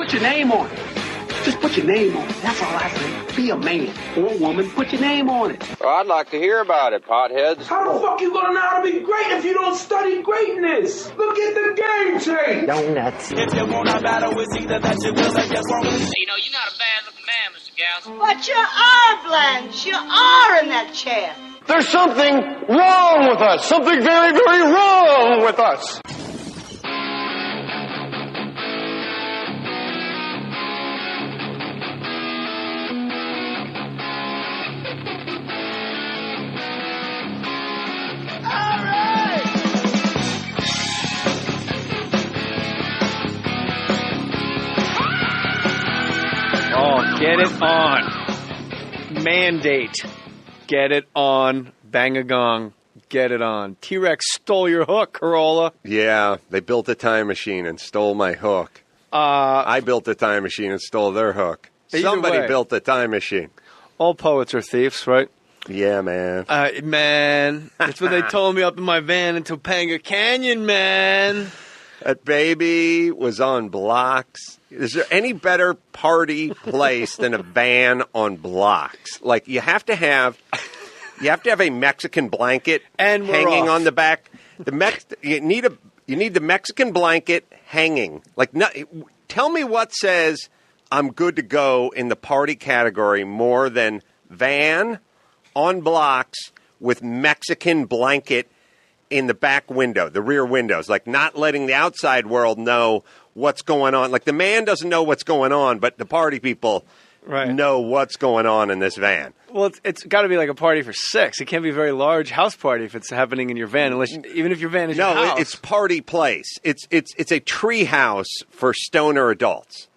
Put your name on it. Just put your name on it. That's all I say. Be a man or a woman. Put your name on it. Well, I'd like to hear about it, potheads. How the fuck you gonna know how to be great if you don't study greatness? Look at the game change. Donuts. If you wanna battle, it's either that you will or you won't. You know, you're not a bad-looking man, Mr. Gals. But you are, Blanche. You are in that chair. There's something wrong with us. Something very, very wrong with us. Oh, get it on. Mandate. Get it on. Bang a gong. Get it on. T-Rex stole your hook, Carolla. Yeah, they built a time machine and stole my hook. I built a time machine and stole their hook. Somebody built a time machine. All poets are thieves, right? Yeah, man. Man, that's what they told me up in my van in Topanga Canyon, man. That baby was on blocks. Is there any better party place than a van on blocks? Like, you have to have a Mexican blanket and hanging on the back. You need the Mexican blanket hanging. Like, tell me what says I'm good to go in the party category more than van on blocks with Mexican blanket in the back window, the rear windows, like not letting the outside world know what's going on. Like, the man doesn't know what's going on, but the party people know what's going on in this van. Well, it's got to be like a party for six. It can't be a very large house party if it's happening in your van, even if your van is your house. No, it's party place. It's a tree house for stoner adults.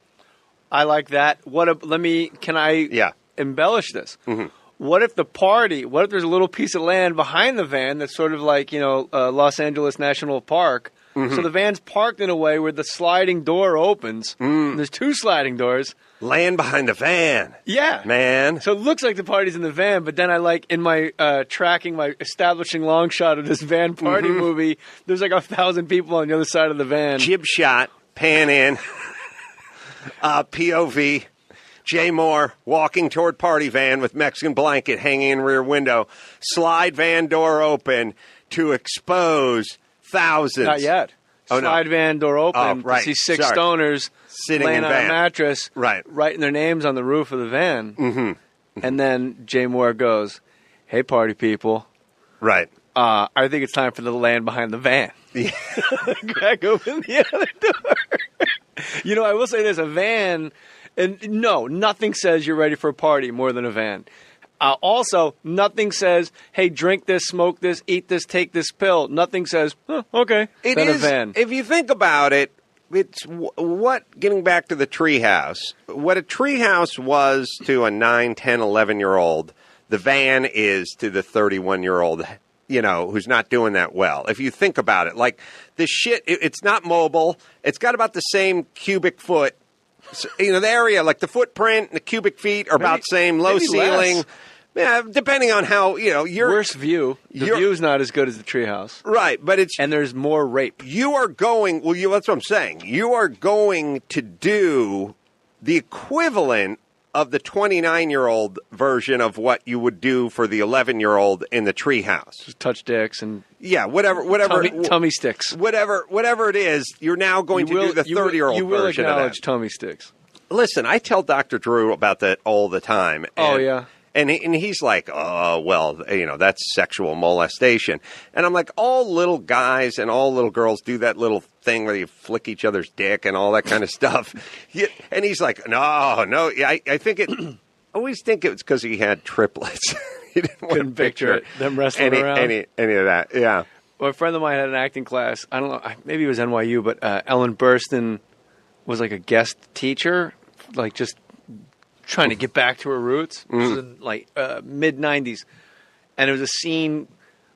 I like that. Can I embellish this? Mm-hmm. What if there's a little piece of land behind the van that's sort of like, Los Angeles National Park. Mm-hmm. So the van's parked in a way where the sliding door opens. And there's two sliding doors. Land behind the van. Yeah. Man. So it looks like the party's in the van, but then I in my tracking, my establishing long shot of this van party movie, there's like 1,000 people on the other side of the van. Jib shot, pan in, POV. Jay Mohr walking toward party van with Mexican blanket hanging in rear window. Slide van door open to expose thousands. Not yet. Slide van door open. Right. You see six stoners sitting laying in on van. a mattress, writing their names on the roof of the van. Mm-hmm. And then Jay Mohr goes, "Hey, party people. Right. I think it's time for the land behind the van." Yeah. Crack open the other door. I will say there's a van. And no, nothing says you're ready for a party more than a van. Also, nothing says, hey, drink this, smoke this, eat this, take this pill. Nothing says, okay, it then is, a van. If you think about it, it's getting back to the treehouse, what a treehouse was to a 9, 10, 11-year-old, the van is to the 31-year-old, who's not doing that well. If you think about it, like this shit, it's not mobile. It's got about the same cubic foot. So, the area, like the footprint, the cubic feet are about the same, low ceiling. Less. Yeah, depending on how, your worst view. The view's not as good as the treehouse. Right, but and there's more rape. You are going, that's what I'm saying. You are going to do the equivalent of the 29-year-old version of what you would do for the 11-year-old in the treehouse. Just touch dicks and whatever tummy sticks. Whatever it is, you're now going to do the 30-year-old version of that. You will acknowledge tummy sticks. Listen, I tell Dr. Drew about that all the time. And he's like, that's sexual molestation. And I'm like, all little guys and all little girls do that little thing where you flick each other's dick and all that kind of stuff. And he's like, no. I think I always think it was because he had triplets. He couldn't picture them wrestling around. Any of that, yeah. Well, a friend of mine had an acting class. I don't know, maybe it was NYU, but Ellen Burstyn was like a guest teacher, like just trying to get back to her roots. This was in mid-90s. And it was a scene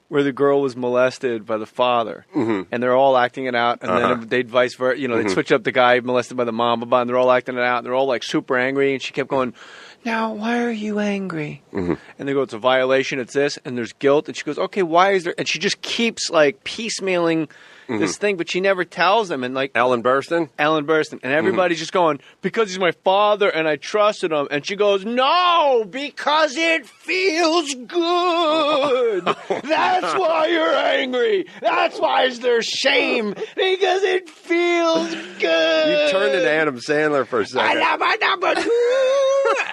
where the girl was molested by the father. Mm-hmm. And they're all acting it out. And then they'd vice versa. They'd switch up the guy molested by the mom. And they're all acting it out. And they're all super angry. And she kept going, now, why are you angry? Mm-hmm. And they go, it's a violation. It's this. And there's guilt. And she goes, okay, why is there? And she just keeps piecemealing this thing, but she never tells him. And like Ellen Burstyn? Ellen Burstyn. And everybody's just going, because he's my father and I trusted him. And she goes, no, because it feels good. That's why you're angry. That's why there's shame. Because it feels good. You turned into Adam Sandler for a second. I love my number 2.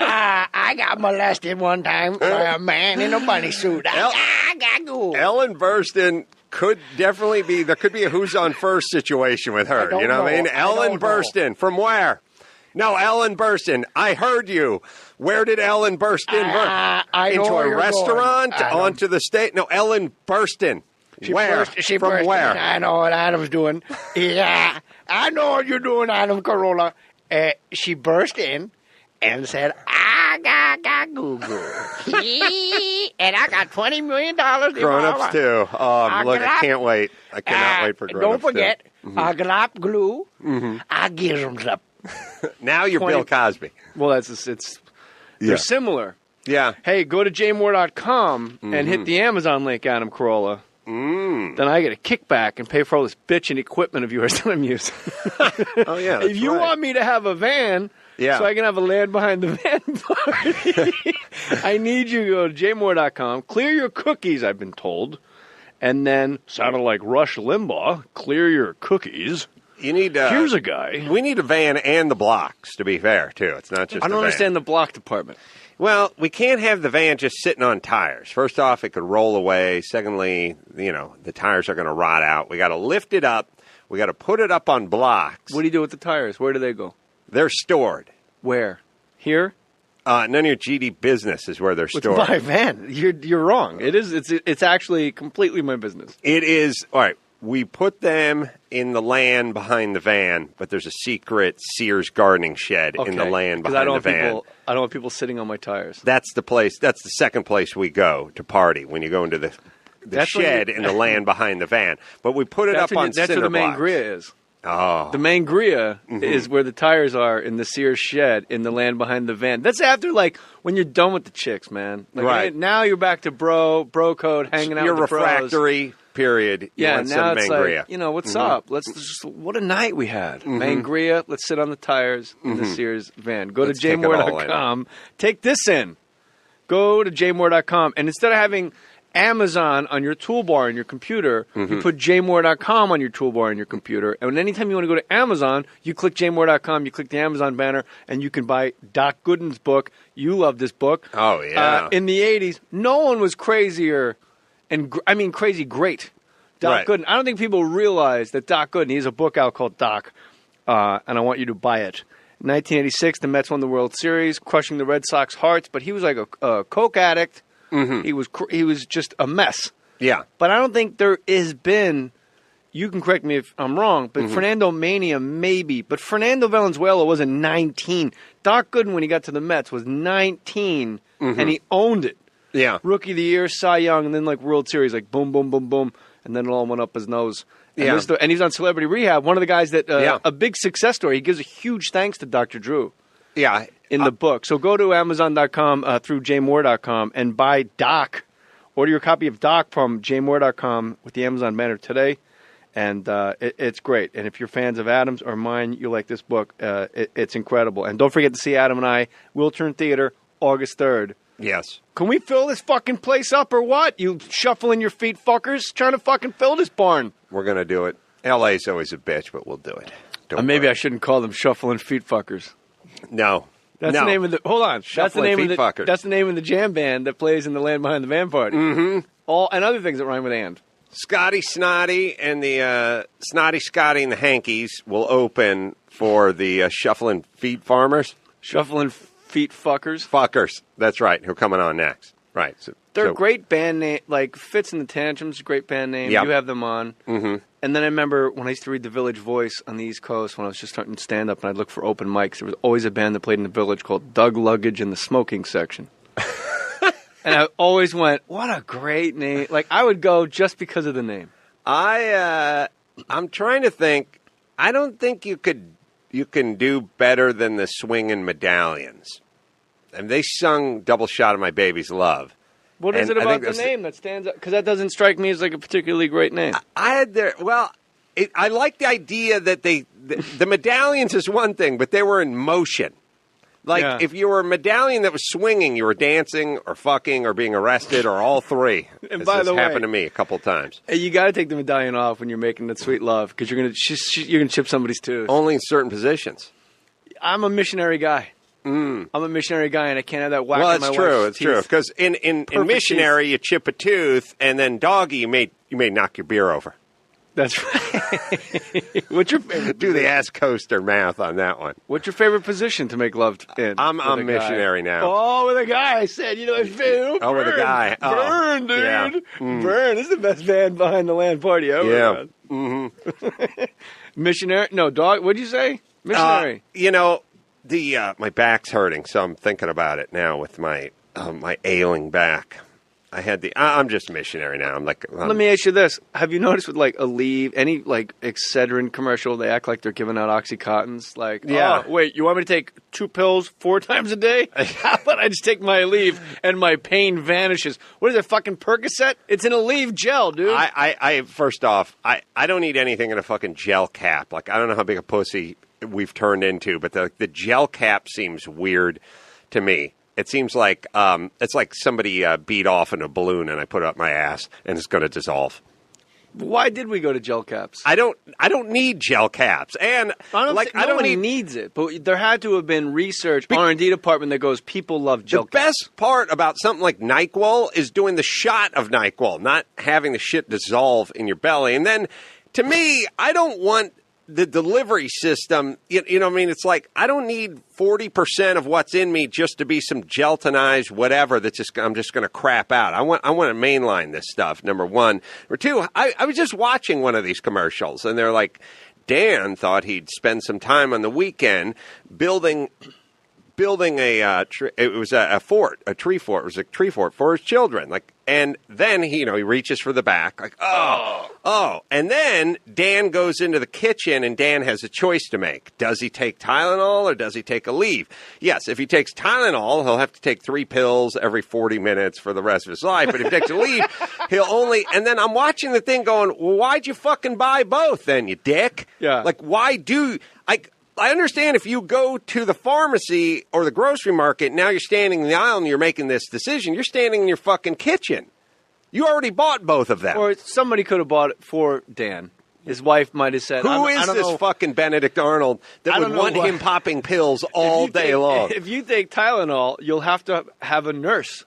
I got molested one time by a man in a bunny suit. I got go. Ellen Burstyn could definitely be, there could be a who's on first situation with her. You know what I mean? Ellen Burstyn. From where? No, Ellen Burstyn. I heard you. Where did Ellen Burstyn into a restaurant? Onto the stage? No, Ellen Burstyn. Where? She From burst where? in. I know what Adam's doing. Yeah, I know what you're doing, Adam Carolla. She burst in and said, I got Google. And I got $20 million. Grown-ups too. Oh, look, I can't wait. I cannot wait for Grown-ups. Don't forget, I got glue. I give them the. Now you're Bill Cosby. Well, they're similar. Yeah. Hey, go to jmohr.com and hit the Amazon link, Adam Carolla. Then I get a kickback and pay for all this bitchin' equipment of yours that I'm using. Oh, yeah. That's if you want me to have a van so I can have a land behind the van party, I need you to go to jmohr.com, clear your cookies, I've been told, and then, sounded like Rush Limbaugh, clear your cookies. You need. Here's a guy. We need a van and the blocks, to be fair, too. It's not just I don't understand the block department. Well, we can't have the van just sitting on tires. First off, it could roll away. Secondly, the tires are going to rot out. We got to lift it up. We got to put it up on blocks. What do you do with the tires? Where do they go? They're stored. Where? Here? None of your GD business is where they're stored. It's my van. You're wrong. It is. It's actually completely my business. It is. All right. We put them in the land behind the van, but there's a secret Sears gardening shed in the land behind the van. I don't want people sitting on my tires. That's the place. That's the second place we go to party when you go into the shed in the land behind the van. But we put it up on cinder That's where the blocks. Mangria is. Oh. The Mangria is where the tires are in the Sears shed in the land behind the van. That's after, when you're done with the chicks, man. Right. Now you're back to bro code, hanging out with the bros. You're refractory. Period. Yeah, now it's Mangria. like, what's up? Let's just, what a night we had. Mangria, let's sit on the tires in the Sears van. Go to jmohr.com. Take this in. Go to jmohr.com. And instead of having Amazon on your toolbar in your computer, you put jmohr.com on your toolbar in your computer. And anytime you want to go to Amazon, you click jmohr.com, you click the Amazon banner, and you can buy Doc Gooden's book. You love this book. Oh, yeah. In the 80s, no one was crazier. And crazy great. Doc Gooden. I don't think people realize that Doc Gooden, he has a book out called Doc, and I want you to buy it. In 1986, the Mets won the World Series, crushing the Red Sox hearts, but he was like a coke addict. He was just a mess. Yeah. But I don't think there has been, you can correct me if I'm wrong, but Fernando Mania maybe, but Fernando Valenzuela wasn't 19. Doc Gooden, when he got to the Mets, was 19, and he owned it. Yeah. Rookie of the Year, Cy Young, and then World Series, boom, boom, boom, boom, and then it all went up his nose. And, and he's on Celebrity Rehab. One of the guys that, a big success story, he gives a huge thanks to Dr. Drew. Yeah. In the book. So go to Amazon.com through jmohr.com and buy Doc. Order your copy of Doc from jmohr.com with the Amazon banner today. And it's great. And if you're fans of Adam's or mine, you'll like this book. It's incredible. And don't forget to see Adam and I, Wiltern Theater, August 3rd. Yes. Can we fill this fucking place up or what? You shuffling your feet fuckers trying to fucking fill this barn. We're going to do it. LA's always a bitch, but we'll do it. Maybe I shouldn't call them shuffling feet fuckers. No. That's the name of the. Hold on. That's the name of the. Fuckers. That's the name of the jam band that plays in the land behind the van party. All and other things that rhyme with and. Scotty Snotty and the Snotty Scotty and the Hankies will open for the shuffling feet farmers. Shuffling feet fuckers. Fuckers. That's right. Who are coming on next? Right. They're a great band name. Fits and the Tantrums, a great band name. Yep. You have them on. And then I remember when I used to read The Village Voice on the East Coast when I was just starting to stand up and I'd look for open mics. There was always a band that played in the Village called Doug Luggage in the Smoking Section. And I always went, what a great name. I would go just because of the name. I'm trying to think. I don't think you can do better than the Swingin' Medallions. And they sung Double Shot of My Baby's Love. What is it about the name that stands out? Because that doesn't strike me as a particularly great name. I had their, well, I like the idea that the medallions is one thing, but they were in motion. Like, if you were a medallion that was swinging, you were dancing or fucking or being arrested or all three. And by the way, happened to me a couple times. Hey, you got to take the medallion off when you're making that sweet love because you're gonna chip somebody's tooth. Only in certain positions. I'm a missionary guy. I'm a missionary guy, and I can't have that whack Well, in my it's true. wife's It's teeth. true. Because in missionary, you chip a tooth, and then doggy, you may knock your beer over. That's right. What's your favorite? Do the ass coaster math on that one. What's your favorite position to make love in? I'm missionary now. Oh, with a guy. I said, my favorite. Oh, with a guy. Oh. Burn, dude. Yeah. Burn. This is the best band behind the land party ever. Yeah. Mm-hmm. Missionary? No, dog. What'd you say? Missionary. My back's hurting, so I'm thinking about it now with my ailing back. I'm just missionary now. Let me ask you this: have you noticed with like Aleve, any like Excedrin commercial, they act like they're giving out OxyContins? Like, yeah. Oh, wait, you want me to take 2 pills 4 times a day? How about I just take my Aleve and my pain vanishes? What is it, fucking Percocet? It's an Aleve gel, dude. First off, I don't need anything in a fucking gel cap. Like, I don't know how big a pussy we've turned into, but the gel cap seems weird to me. It seems like it's like somebody beat off in a balloon and I put it up my ass and it's going to dissolve. Why did we go to gel caps? I don't need gel caps, and nobody needs it. But there had to have been research, R&D department that goes, people love gel caps. The best part about something like NyQuil is doing the shot of NyQuil, not having the shit dissolve in your belly. And then, to me, I don't want the delivery system, you know what I mean? It's like, I don't need 40% of what's in me just to be some gelatinized whatever I'm just going to crap out. I want to mainline this stuff, number one. Number two, I was just watching one of these commercials, and they're like, Dan thought he'd spend some time on the weekend building a tree fort. It was a tree fort for his children. Like, and then he reaches for the back, like, oh, and then Dan goes into the kitchen, and Dan has a choice to make. Does he take Tylenol or does he take Aleve? Yes, if he takes Tylenol, he'll have to take 3 pills every 40 minutes for the rest of his life. But if he takes Aleve, he'll only. And then I'm watching the thing, going, well, why'd you fucking buy both? Then, you dick. Yeah. Like, why do I understand if you go to the pharmacy or the grocery market, now you're standing in the aisle and you're making this decision. You're standing in your fucking kitchen. You already bought both of them. Or somebody could have bought it for Dan. His wife might have said, Who is this fucking Benedict Arnold that would want him popping pills all day long? If you take Tylenol, you'll have to have a nurse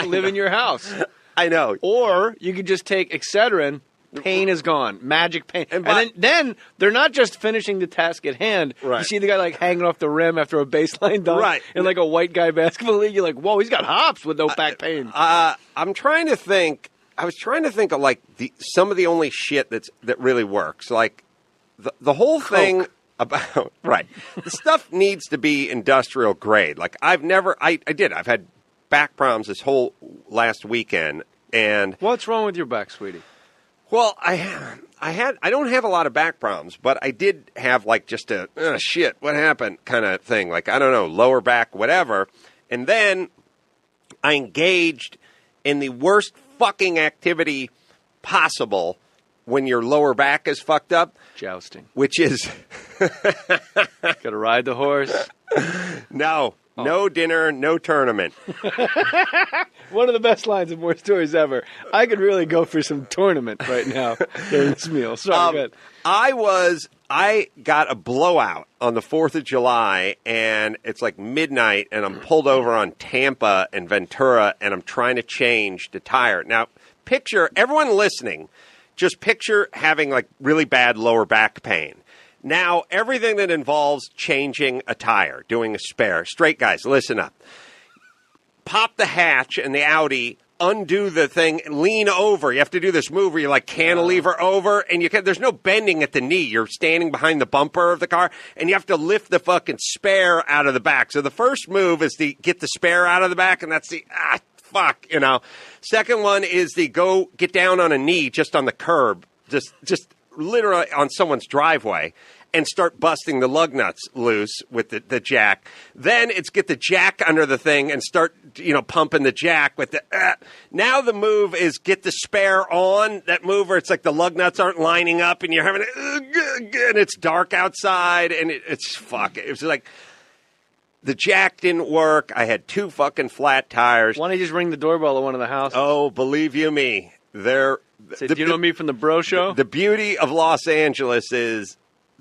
live in your house. I know. Or you could just take Excedrin. Pain is gone. Magic pain. And then they're not just finishing the task at hand. Right. You see the guy like hanging off the rim after a baseline dunk. Right. In like a white guy basketball league. You're like, whoa, he's got hops with no back pain. I'm trying to think. I was trying to think of like some of the only shit that really works. Like the whole thing about right. The stuff needs to be industrial grade. Like I've had back problems this whole last weekend. And what's wrong with your back, sweetie? Well, I don't have a lot of back problems, but I did have like just a shit, what happened kind of thing. Like, I don't know, lower back, whatever. And then I engaged in the worst fucking activity possible when your lower back is fucked up. Jousting. Which is... Gotta ride the horse. No. Oh. No dinner, no tournament. One of the best lines of Mohr Stories ever. I could really go for some tournament right now during this meal. Sorry, good. I got a blowout on the 4th of July, and it's like midnight, and I'm pulled over on Tampa and Ventura, and I'm trying to change the tire. Now, everyone listening, just picture having like really bad lower back pain. Now, everything that involves changing a tire, doing a spare, straight guys, listen up. Pop the hatch in the Audi, undo the thing, lean over. You have to do this move where you like cantilever over, and there's no bending at the knee. You're standing behind the bumper of the car, and you have to lift the fucking spare out of the back. So the first move is to get the spare out of the back, and that's the, fuck. Second one is the go get down on a knee just on the curb, just literally on someone's driveway. and start busting the lug nuts loose with the jack. Then it's get the jack under the thing and start, pumping the jack with the. Now the move is get the spare on that move where it's like the lug nuts aren't lining up and you're having and it's dark outside and it's fuck. It was like the jack didn't work. I had 2 fucking flat tires. Why don't you just ring the doorbell at one of the houses? Oh, believe you me, do you know me from the Bro Show? The beauty of Los Angeles is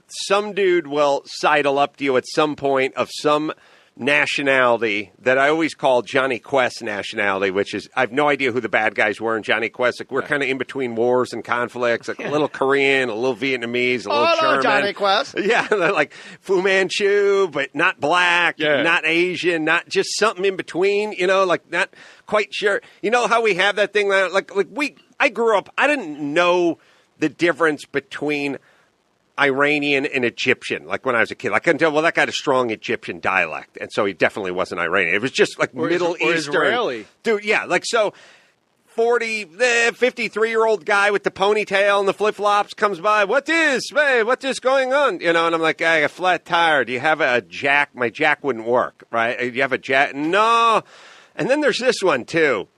some dude will sidle up to you at some point of some nationality that I always call Johnny Quest nationality, which is I have no idea who the bad guys were in Johnny Quest. Like, we're kind of in between wars and conflicts, like a little Korean, a little Vietnamese, a little German. Johnny Quest. Yeah, like Fu Manchu, but not black, not Asian, not just something in between, like not quite sure. You know how we have that thing I grew up, I didn't know the difference between Iranian and Egyptian, like when I was a kid. I couldn't tell, well, that guy had a strong Egyptian dialect, and so he definitely wasn't Iranian. It was just like Middle Eastern. Israeli. Dude, yeah, like so 53-year-old guy with the ponytail and the flip-flops comes by. What is going on? And I'm like, I got a flat tire. Do you have a jack? My jack wouldn't work, right? Do you have a jack? No. And then there's this one, too.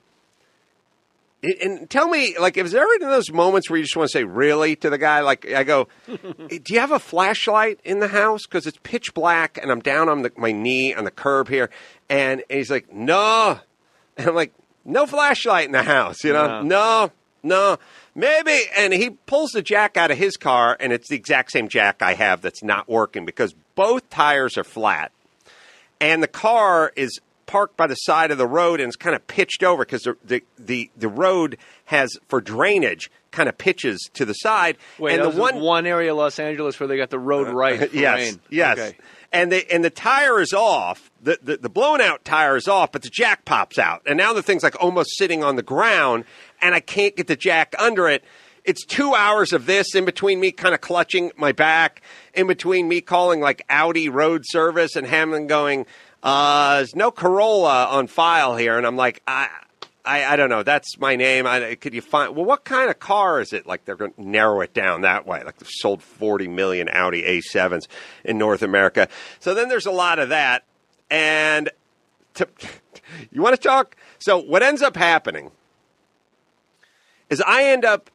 And tell me, like, is there any of those moments where you just want to say really to the guy? Like, I go, do you have a flashlight in the house? Because it's pitch black, and I'm down on my knee on the curb here. And he's like, no. And I'm like, no flashlight in the house, No, maybe. And he pulls the jack out of his car, and it's the exact same jack I have that's not working because both tires are flat. And the car is parked by the side of the road and it's kind of pitched over because the road has, for drainage, kind of pitches to the side. Wait, and the one area of Los Angeles where they got the road right for rain. Yes. Okay. And the tire is off. The blown out tire is off, but the jack pops out. And now the thing's like almost sitting on the ground and I can't get the jack under it. It's 2 hours of this in between me kind of clutching my back, in between me calling like Audi road service and having going, there's no Carolla on file here. And I'm like, I don't know. That's my name. Could you find, well, what kind of car is it? Like, they're going to narrow it down that way. Like, they've sold 40 million Audi A7s in North America. So then there's a lot of that. And you want to talk? So what ends up happening is I end up,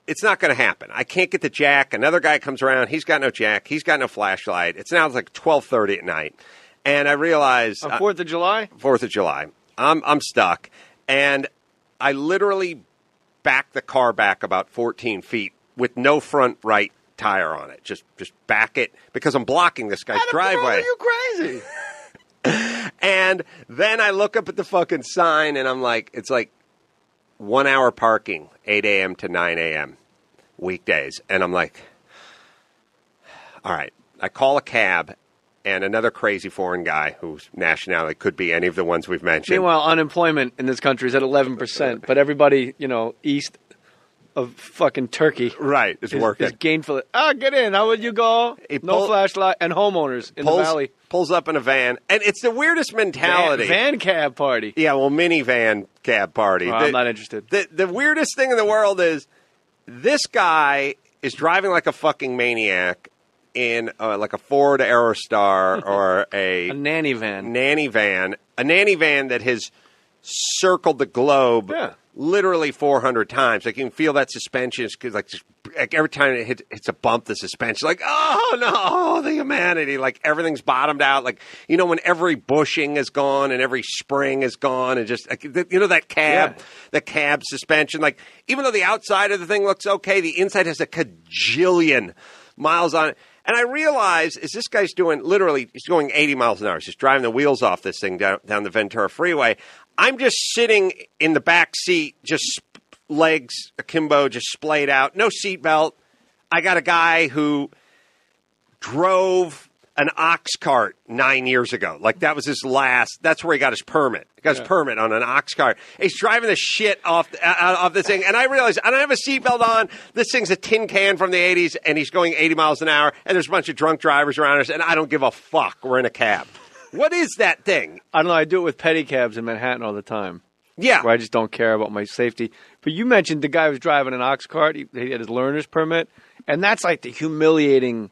it's not going to happen. I can't get the jack. Another guy comes around. He's got no jack. He's got no flashlight. It's now like 12:30 at night. And I realize... On 4th of July? 4th of July. I'm stuck. And I literally back the car back about 14 feet with no front right tire on it. Just back it because I'm blocking this guy's driveway. Are you crazy? And then I look up at the fucking sign and I'm like, it's like 1 hour parking, 8 a.m. to 9 a.m. weekdays. And I'm like, all right. I call a cab and another crazy foreign guy whose nationality could be any of the ones we've mentioned. Meanwhile, unemployment in this country is at 11%, but everybody, east of fucking Turkey, right, is working. Is gainful. Get in. How would you go? No flashlight. And homeowners in the valley. Pulls up in a van. And it's the weirdest mentality. Van cab party. Yeah, well, minivan cab party. I'm not interested. The weirdest thing in the world is this guy is driving like a fucking maniac in like a Ford Aerostar or a nanny van. A nanny van that has circled the globe literally 400 times. Like, you can feel that suspension because like every time it hits a bump, the suspension, like, oh no, the humanity, like everything's bottomed out. Like, when every bushing is gone and every spring is gone and just, like, that cab suspension, like, even though the outside of the thing looks okay, the inside has a cajillion miles on it. And I realize, is this guy's he's going 80 miles an hour. He's just driving the wheels off this thing down the Ventura Freeway. I'm just sitting in the back seat, just legs akimbo, just splayed out, no seatbelt. I got a guy who drove an ox cart 9 years ago. Like, that was that's where he got his permit. He got his permit on an ox cart. He's driving the shit off this thing. And I realized I don't have a seatbelt on. This thing's a tin can from the 80s, and he's going 80 miles an hour, and there's a bunch of drunk drivers around us, and I don't give a fuck. We're in a cab. What is that thing? I don't know. I do it with pedicabs in Manhattan all the time. Yeah. Where I just don't care about my safety. But you mentioned the guy who was driving an ox cart. He had his learner's permit. And that's like the humiliating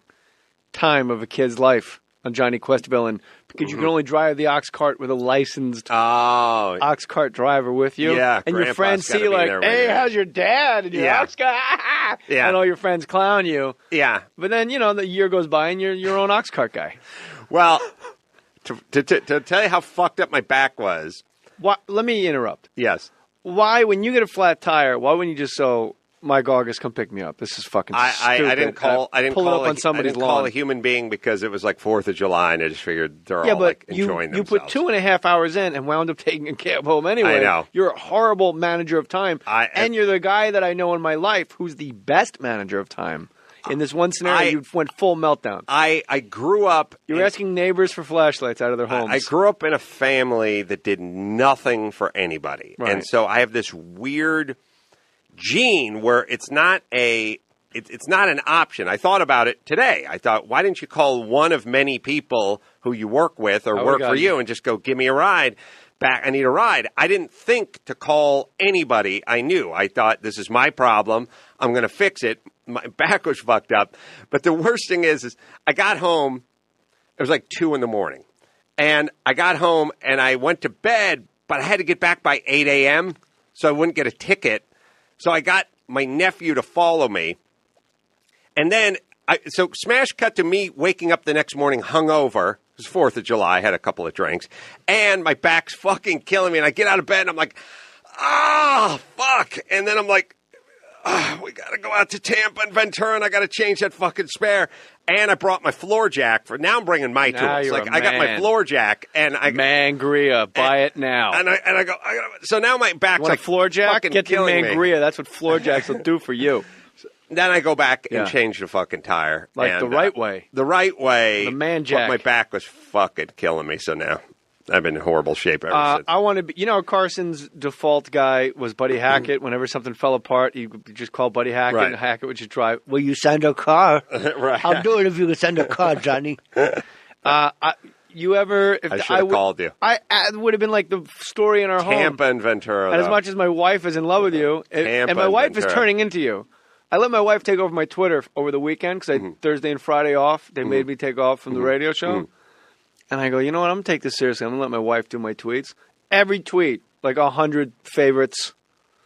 time of a kid's life on Johnny Questville, and because you can only drive the ox cart with a licensed ox cart driver with you. Yeah, and your friends see you like, hey, how's your dad? And your ox cart, and all your friends clown you. Yeah. But then, the year goes by and you're your own ox cart guy. Well, to tell you how fucked up my back was. Let me interrupt. Yes. Why, when you get a flat tire, why wouldn't you just Mike August, come pick me up? This is fucking stupid. I didn't call lawn. A human being because it was like 4th of July, and I just figured they're all like enjoying themselves. You put 2.5 hours in and wound up taking a cab home anyway. I know. You're a horrible manager of time, and you're the guy that I know in my life who's the best manager of time. In this one scenario, you went full meltdown. I grew up... You're asking neighbors for flashlights out of their homes. I grew up in a family that did nothing for anybody. Right. And so I have this weird gene where it's not an option. I thought about it today. I thought, why didn't you call one of many people who you work with or work for you and just go, give me a ride? I need a ride. I didn't think to call anybody I knew. I thought, this is my problem. I'm going to fix it. My back was fucked up. But the worst thing is I got home. It was like 2 a.m. And I got home and I went to bed, but I had to get back by 8 a.m. so I wouldn't get a ticket. So I got my nephew to follow me. And then, so smash cut to me waking up the next morning hungover. It was 4th of July. I had a couple of drinks. And my back's fucking killing me. And I get out of bed and I'm like, fuck. And then I'm like, we got to go out to Tampa and Ventura and I got to change that fucking spare. And I brought my floor jack now I'm bringing my tools. Like I got my floor jack and Mangria, buy it now. And I go, so now my back's like a floor jack? Get the Mangria. Me. That's what floor jacks will do for you. Then I go back and change the fucking tire. Like the right way. The right way. The man jack. But my back was fucking killing me. So now I've been in horrible shape ever since. I want to be, Carson's default guy was Buddy Hackett. Whenever something fell apart, you just call Buddy Hackett and Hackett would just drive. Will you send a car? Right. I'll do it if you can send a car, Johnny. I should have called you. I would have been like the story in our home. Tampa and Ventura. And as much as my wife is in love with you, and my wife is turning into you. I let my wife take over my Twitter over the weekend because I had Thursday and Friday off. They made me take off from the radio show. And I go, you know what? I'm going to take this seriously. I'm going to let my wife do my tweets. Every tweet, like 100 favorites.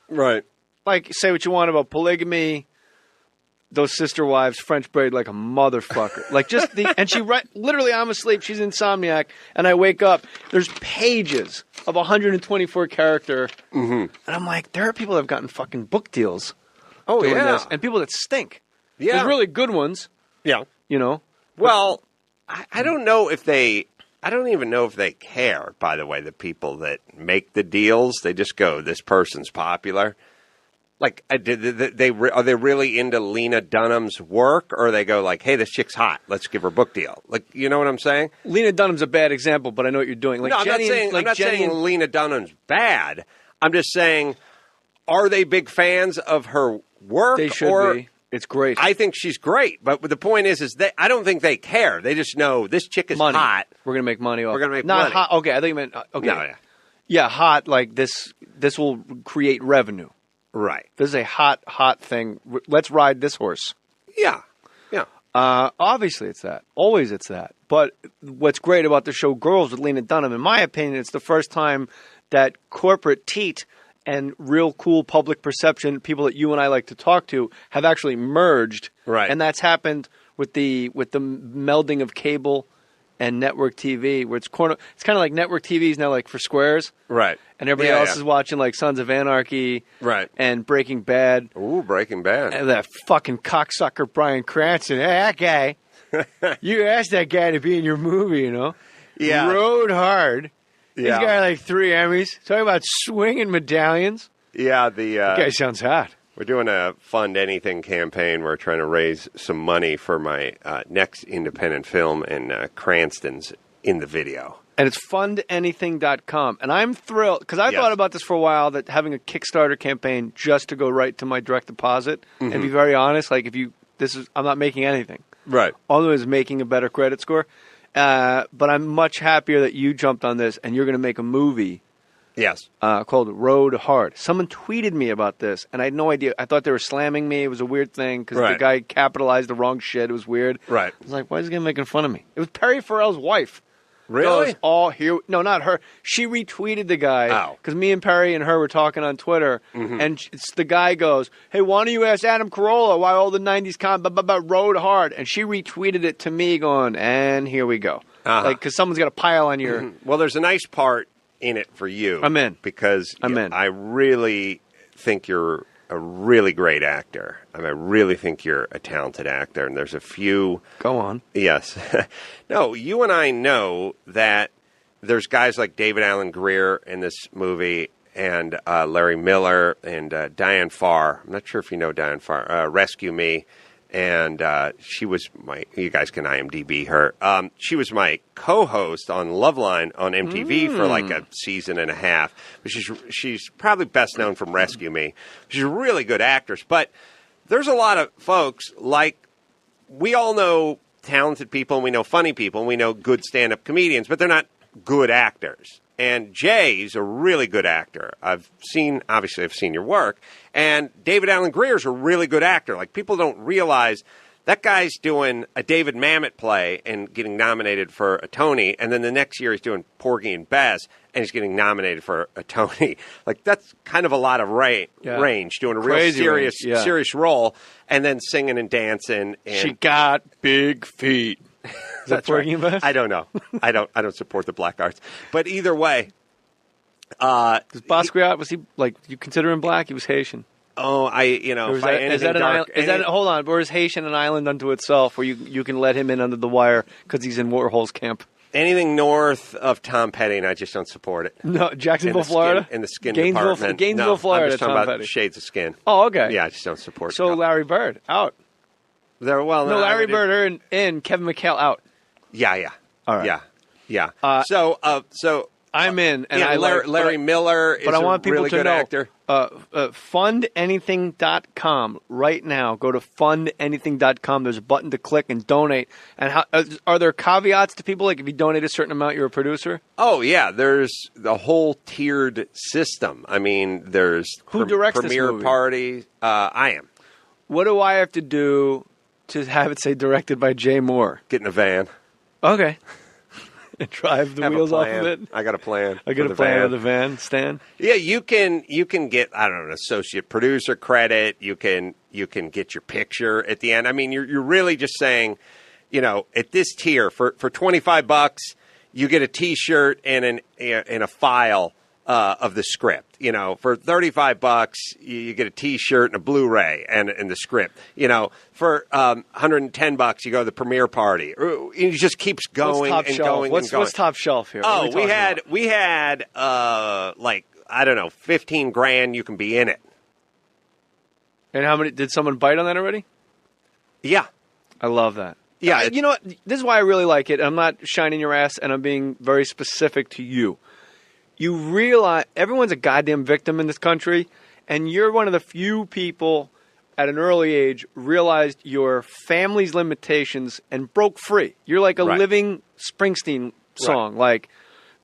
Right. Like, say what you want about polygamy, those sister wives, French braid like a motherfucker. Like, just and literally, I'm asleep. She's insomniac. And I wake up. There's pages of 124 character. And I'm like, there are people that have gotten fucking book deals. Oh, yeah. This, and people that stink. Yeah. There's really good ones. Yeah. Well, I don't know if I don't even know if they care, by the way, the people that make the deals. They just go, this person's popular. Like, are they really into Lena Dunham's work? Or they go like, hey, this chick's hot. Let's give her a book deal. Like, you know what I'm saying? Lena Dunham's a bad example, but I know what you're doing. Like, no, I'm not saying Lena Dunham's bad. I'm just saying, are they big fans of her work? They should be. It's great. I think she's great, but the point is I don't think they care. They just know this chick is hot. We're gonna make money off. We're gonna make not money. Hot. Okay, I think you meant okay. No, yeah, hot. Like this will create revenue. Right. This is a hot thing. Let's ride this horse. Yeah. Obviously, it's that. Always, it's that. But what's great about the show Girls with Lena Dunham, in my opinion, it's the first time that corporate teat and real cool public perception, people that you and I like to talk to, have actually merged. Right. And that's happened with the melding of cable and network TV, where it's kind of like network TV is now like for squares. Right. And everybody else is watching like Sons of Anarchy. Right. And Breaking Bad. Ooh, Breaking Bad. And that fucking cocksucker Bryan Cranston. Hey, that guy. You asked that guy to be in your movie, Yeah. Rode hard. Yeah. He's got like 3 Emmys. Talking about swinging medallions. Yeah, that guy sounds hot. We're doing a Fund Anything campaign. We're trying to raise some money for my next independent film, and Cranston's in the video. And it's fundanything.com. And I'm thrilled, because I thought about this for a while, that having a Kickstarter campaign just to go right to my direct deposit, and be very honest, like I'm not making anything. Right. All it is making a better credit score. But I'm much happier that you jumped on this and you're going to make a movie Yes. Called Road Hard. Someone tweeted me about this, and I had no idea. I thought they were slamming me. It was a weird thing because the guy capitalized the wrong shit. It was weird. Right. I was like, why is this guy making fun of me? It was Perry Farrell's wife. Really? No, not her. She retweeted the guy because me and Perry and her were talking on Twitter, and the guy goes, "Hey, why don't you ask Adam Carolla why all the '90s Road Hard?" And she retweeted it to me, going, "And here we go." Like, because someone's got a pile on your. Well, there's a nice part in it for you. I'm in because I'm in. I really think you're a really great actor. I mean, I really think you're a talented actor, and there's a few... Go on. Yes. No, you and I know that there's guys like David Alan Grier in this movie, and Larry Miller, and Diane Farr. I'm not sure if you know Diane Farr. Rescue Me. And she was you guys can IMDb her. She was my co-host on Loveline on MTV for like a season and a half. But she's probably best known from Rescue Me. She's a really good actress. But there's a lot of folks, like, we all know talented people, and we know funny people, and we know good stand-up comedians, but they're not good actors. And Jay's a really good actor. I've seen your work. And David Alan Grier's a really good actor. Like, people don't realize that guy's doing a David Mamet play and getting nominated for a Tony. And then the next year he's doing Porgy and Bess and he's getting nominated for a Tony. Like, that's kind of a lot of range, doing a real serious role and then singing and dancing. And she got big feet. Is that Porgy and Bess? I don't know. I don't support the black arts. But either way, was Basquiat, was he, like, you consider him black? He was Haitian. Oh, is that an island? Hold on, or is Haitian an island unto itself, where you can let him in under the wire because he's in Warhol's camp? Anything north of Tom Petty, and I just don't support it. No, Jacksonville, Florida, in the skin department. Gainesville, Florida. I'm just talking Tom about Petty. shades of skin. Oh, okay. Yeah, I just don't support. So Larry Bird out. Larry Bird in Kevin McHale out. Yeah. All right. Yeah. So I'm in, and Larry Miller is I want people really to good know, actor. Fundanything.com right now. Go to fundanything.com. There's a button to click and donate. And are there caveats to people? Like, if you donate a certain amount, you're a producer? Oh, yeah. There's the whole tiered system. I mean, there's who directs premiere this movie? Party. I am. What do I have to do to have it say directed by Jay Mohr? Get in a van. Okay. And drive the wheels off of it. I got a plan. I got a plan of the van, Stan. Yeah, you can get, I don't know, an associate producer credit. You can get your picture at the end. I mean, you're really just saying, at this tier for $25, you get a T-shirt and a file of the script. For $35, you get a T-shirt and a Blu-ray and the script. For $110, you go to the premiere party. It just keeps going and going. What's top shelf here? Oh, we had like, I don't know, $15,000. You can be in it. And how many? Did someone bite on that already? Yeah, I love that. Yeah, you know what? This is why I really like it. I'm not shining your ass, and I'm being very specific to you. You realize everyone's a goddamn victim in this country, and you're one of the few people at an early age realized your family's limitations and broke free. You're like a living Springsteen song. Like,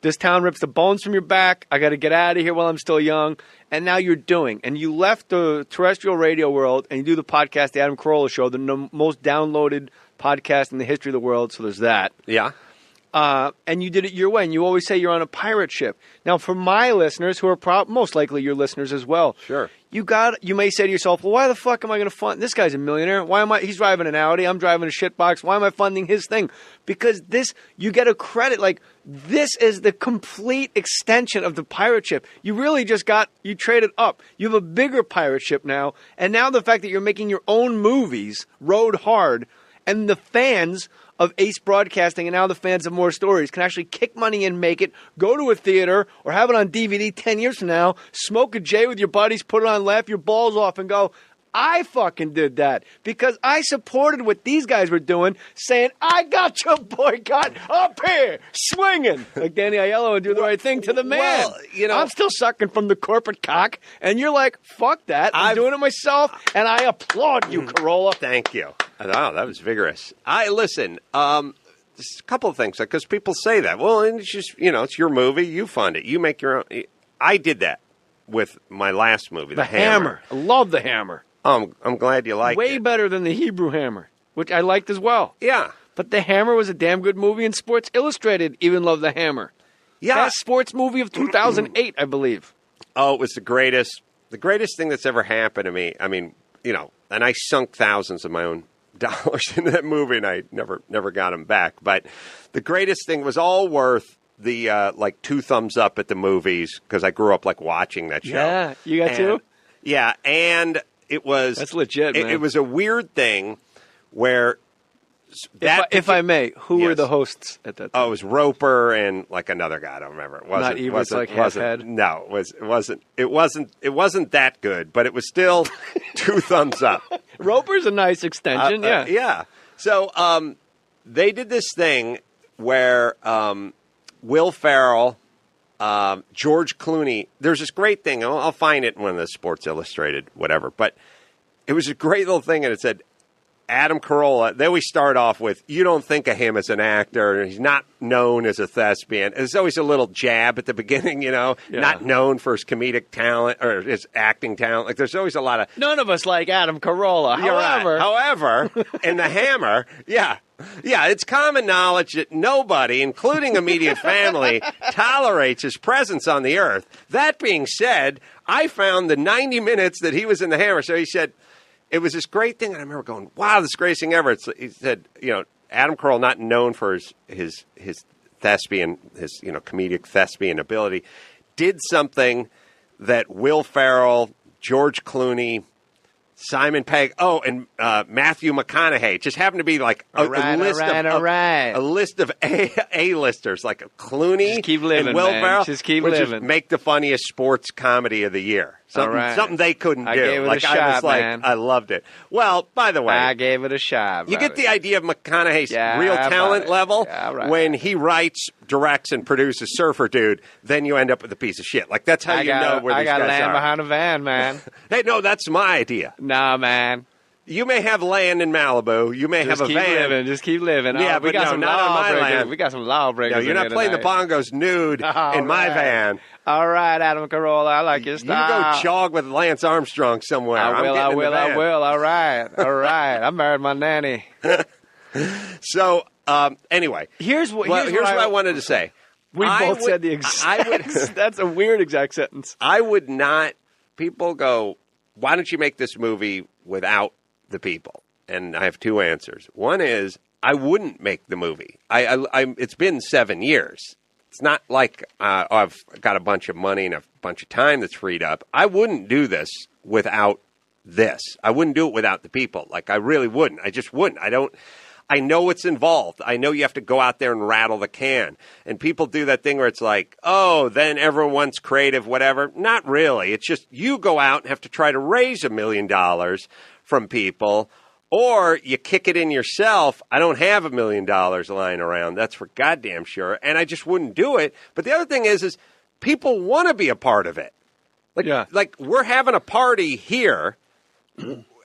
this town rips the bones from your back. I got to get out of here while I'm still young. And now you're doing. And you left the terrestrial radio world and you do the podcast, The Adam Carolla Show, the most downloaded podcast in the history of the world. So there's that. Yeah. And you did it your way. And you always say you're on a pirate ship. Now, for my listeners, who are most likely your listeners as well, sure, you may say to yourself, well, why the fuck am I going to fund? This guy's a millionaire. He's driving an Audi. I'm driving a shitbox. Why am I funding his thing? Because you get a credit. Like, this is the complete extension of the pirate ship. You really you traded up. You have a bigger pirate ship now. And now the fact that you're making your own movies, Road Hard, and the fans of Ace Broadcasting and now the fans of Mohr Stories can actually kick money in, make it, go to a theater or have it on DVD 10 years from now, smoke a J with your buddies, put it on, laugh your balls off and go, I fucking did that because I supported what these guys were doing, saying, I got your boycott up here, swinging, like Danny Aiello and do the right thing to the man. Well, I'm still sucking from the corporate cock, and you're like, fuck that. I'm doing it myself, and I applaud you, Carolla. Thank you. Oh, that was vigorous. Listen, just a couple of things, because people say that. Well, it's just, it's your movie. You fund it. You make your own. I did that with my last movie, The Hammer. I love The Hammer. I'm glad you liked it. Way better than The Hebrew Hammer, which I liked as well. Yeah. But The Hammer was a damn good movie, and Sports Illustrated even loved The Hammer. Yeah. Best sports movie of 2008, I believe. Oh, it was the greatest thing that's ever happened to me. I mean, and I sunk thousands of my own dollars into that movie, and I never got them back. But the greatest thing was all worth the 2 thumbs up at the movies, because I grew up watching that show. Yeah, you got 2? Yeah, and it was... That's legit, man. It was a weird thing where... If I may, who were the hosts at that time? Oh, it was Roper and another guy. I don't remember. It wasn't, Not Ebert's half head? No, it wasn't that good, but it was still 2 thumbs up. Roper's a nice extension, yeah. Yeah. So they did this thing where Will Ferrell, George Clooney, there's this great thing. I'll find it in one of the Sports Illustrated, whatever. But it was a great little thing, and it said, Adam Carolla, they always start off with, you don't think of him as an actor. He's not known as a thespian. There's always a little jab at the beginning, not known for his comedic talent or his acting talent. There's always a lot of... None of us like Adam Carolla. However, in The Hammer, yeah, it's common knowledge that nobody, including immediate family, tolerates his presence on the earth. That being said, I found the 90 minutes that he was in The Hammer. So he said... It was this great thing, and I remember going, wow, this is the greatest thing ever. He said, Adam Carolla, not known for his thespian, his comedic thespian ability, did something that Will Ferrell, George Clooney, Simon Pegg, and Matthew McConaughey just happened to be a list of A-listers, like Clooney just keep living, and Will man. Ferrell. Just keep would living. Just make the funniest sports comedy of the year. Something they couldn't do. I gave it a shot, man. I loved it. Well, by the way, I gave it a shot. You get the idea of McConaughey's real talent level when he writes, directs, and produces Surfer Dude. Then you end up with a piece of shit. That's how you know where these guys are. I got land behind a van, man. Hey, no, that's my idea. Nah, man. You may have land in Malibu. You may have a van. Just keep living. Yeah, but not on my land. We got some lawbreakers. No, you're not playing the bongos nude in my van. All right, Adam Carolla, I like your style. You go jog with Lance Armstrong somewhere. I will. All right. I married my nanny. So, anyway. Here's what I wanted to say. We both said the exact That's a weird exact sentence. I would not. People go, why don't you make this movie without the people? And I have 2 answers. One is, I wouldn't make the movie. It's been 7 years. It's not like I've got a bunch of money and a bunch of time that's freed up. I wouldn't do this without this. I wouldn't do it without the people. I really wouldn't. I just wouldn't. I know what's involved. I know you have to go out there and rattle the can. And people do that thing where it's then everyone wants creative, whatever. Not really. It's just you go out and have to try to raise $1 million from people, or you kick it in yourself. I don't have $1 million lying around. That's for goddamn sure. And I just wouldn't do it. But the other thing is people want to be a part of it. We're having a party here.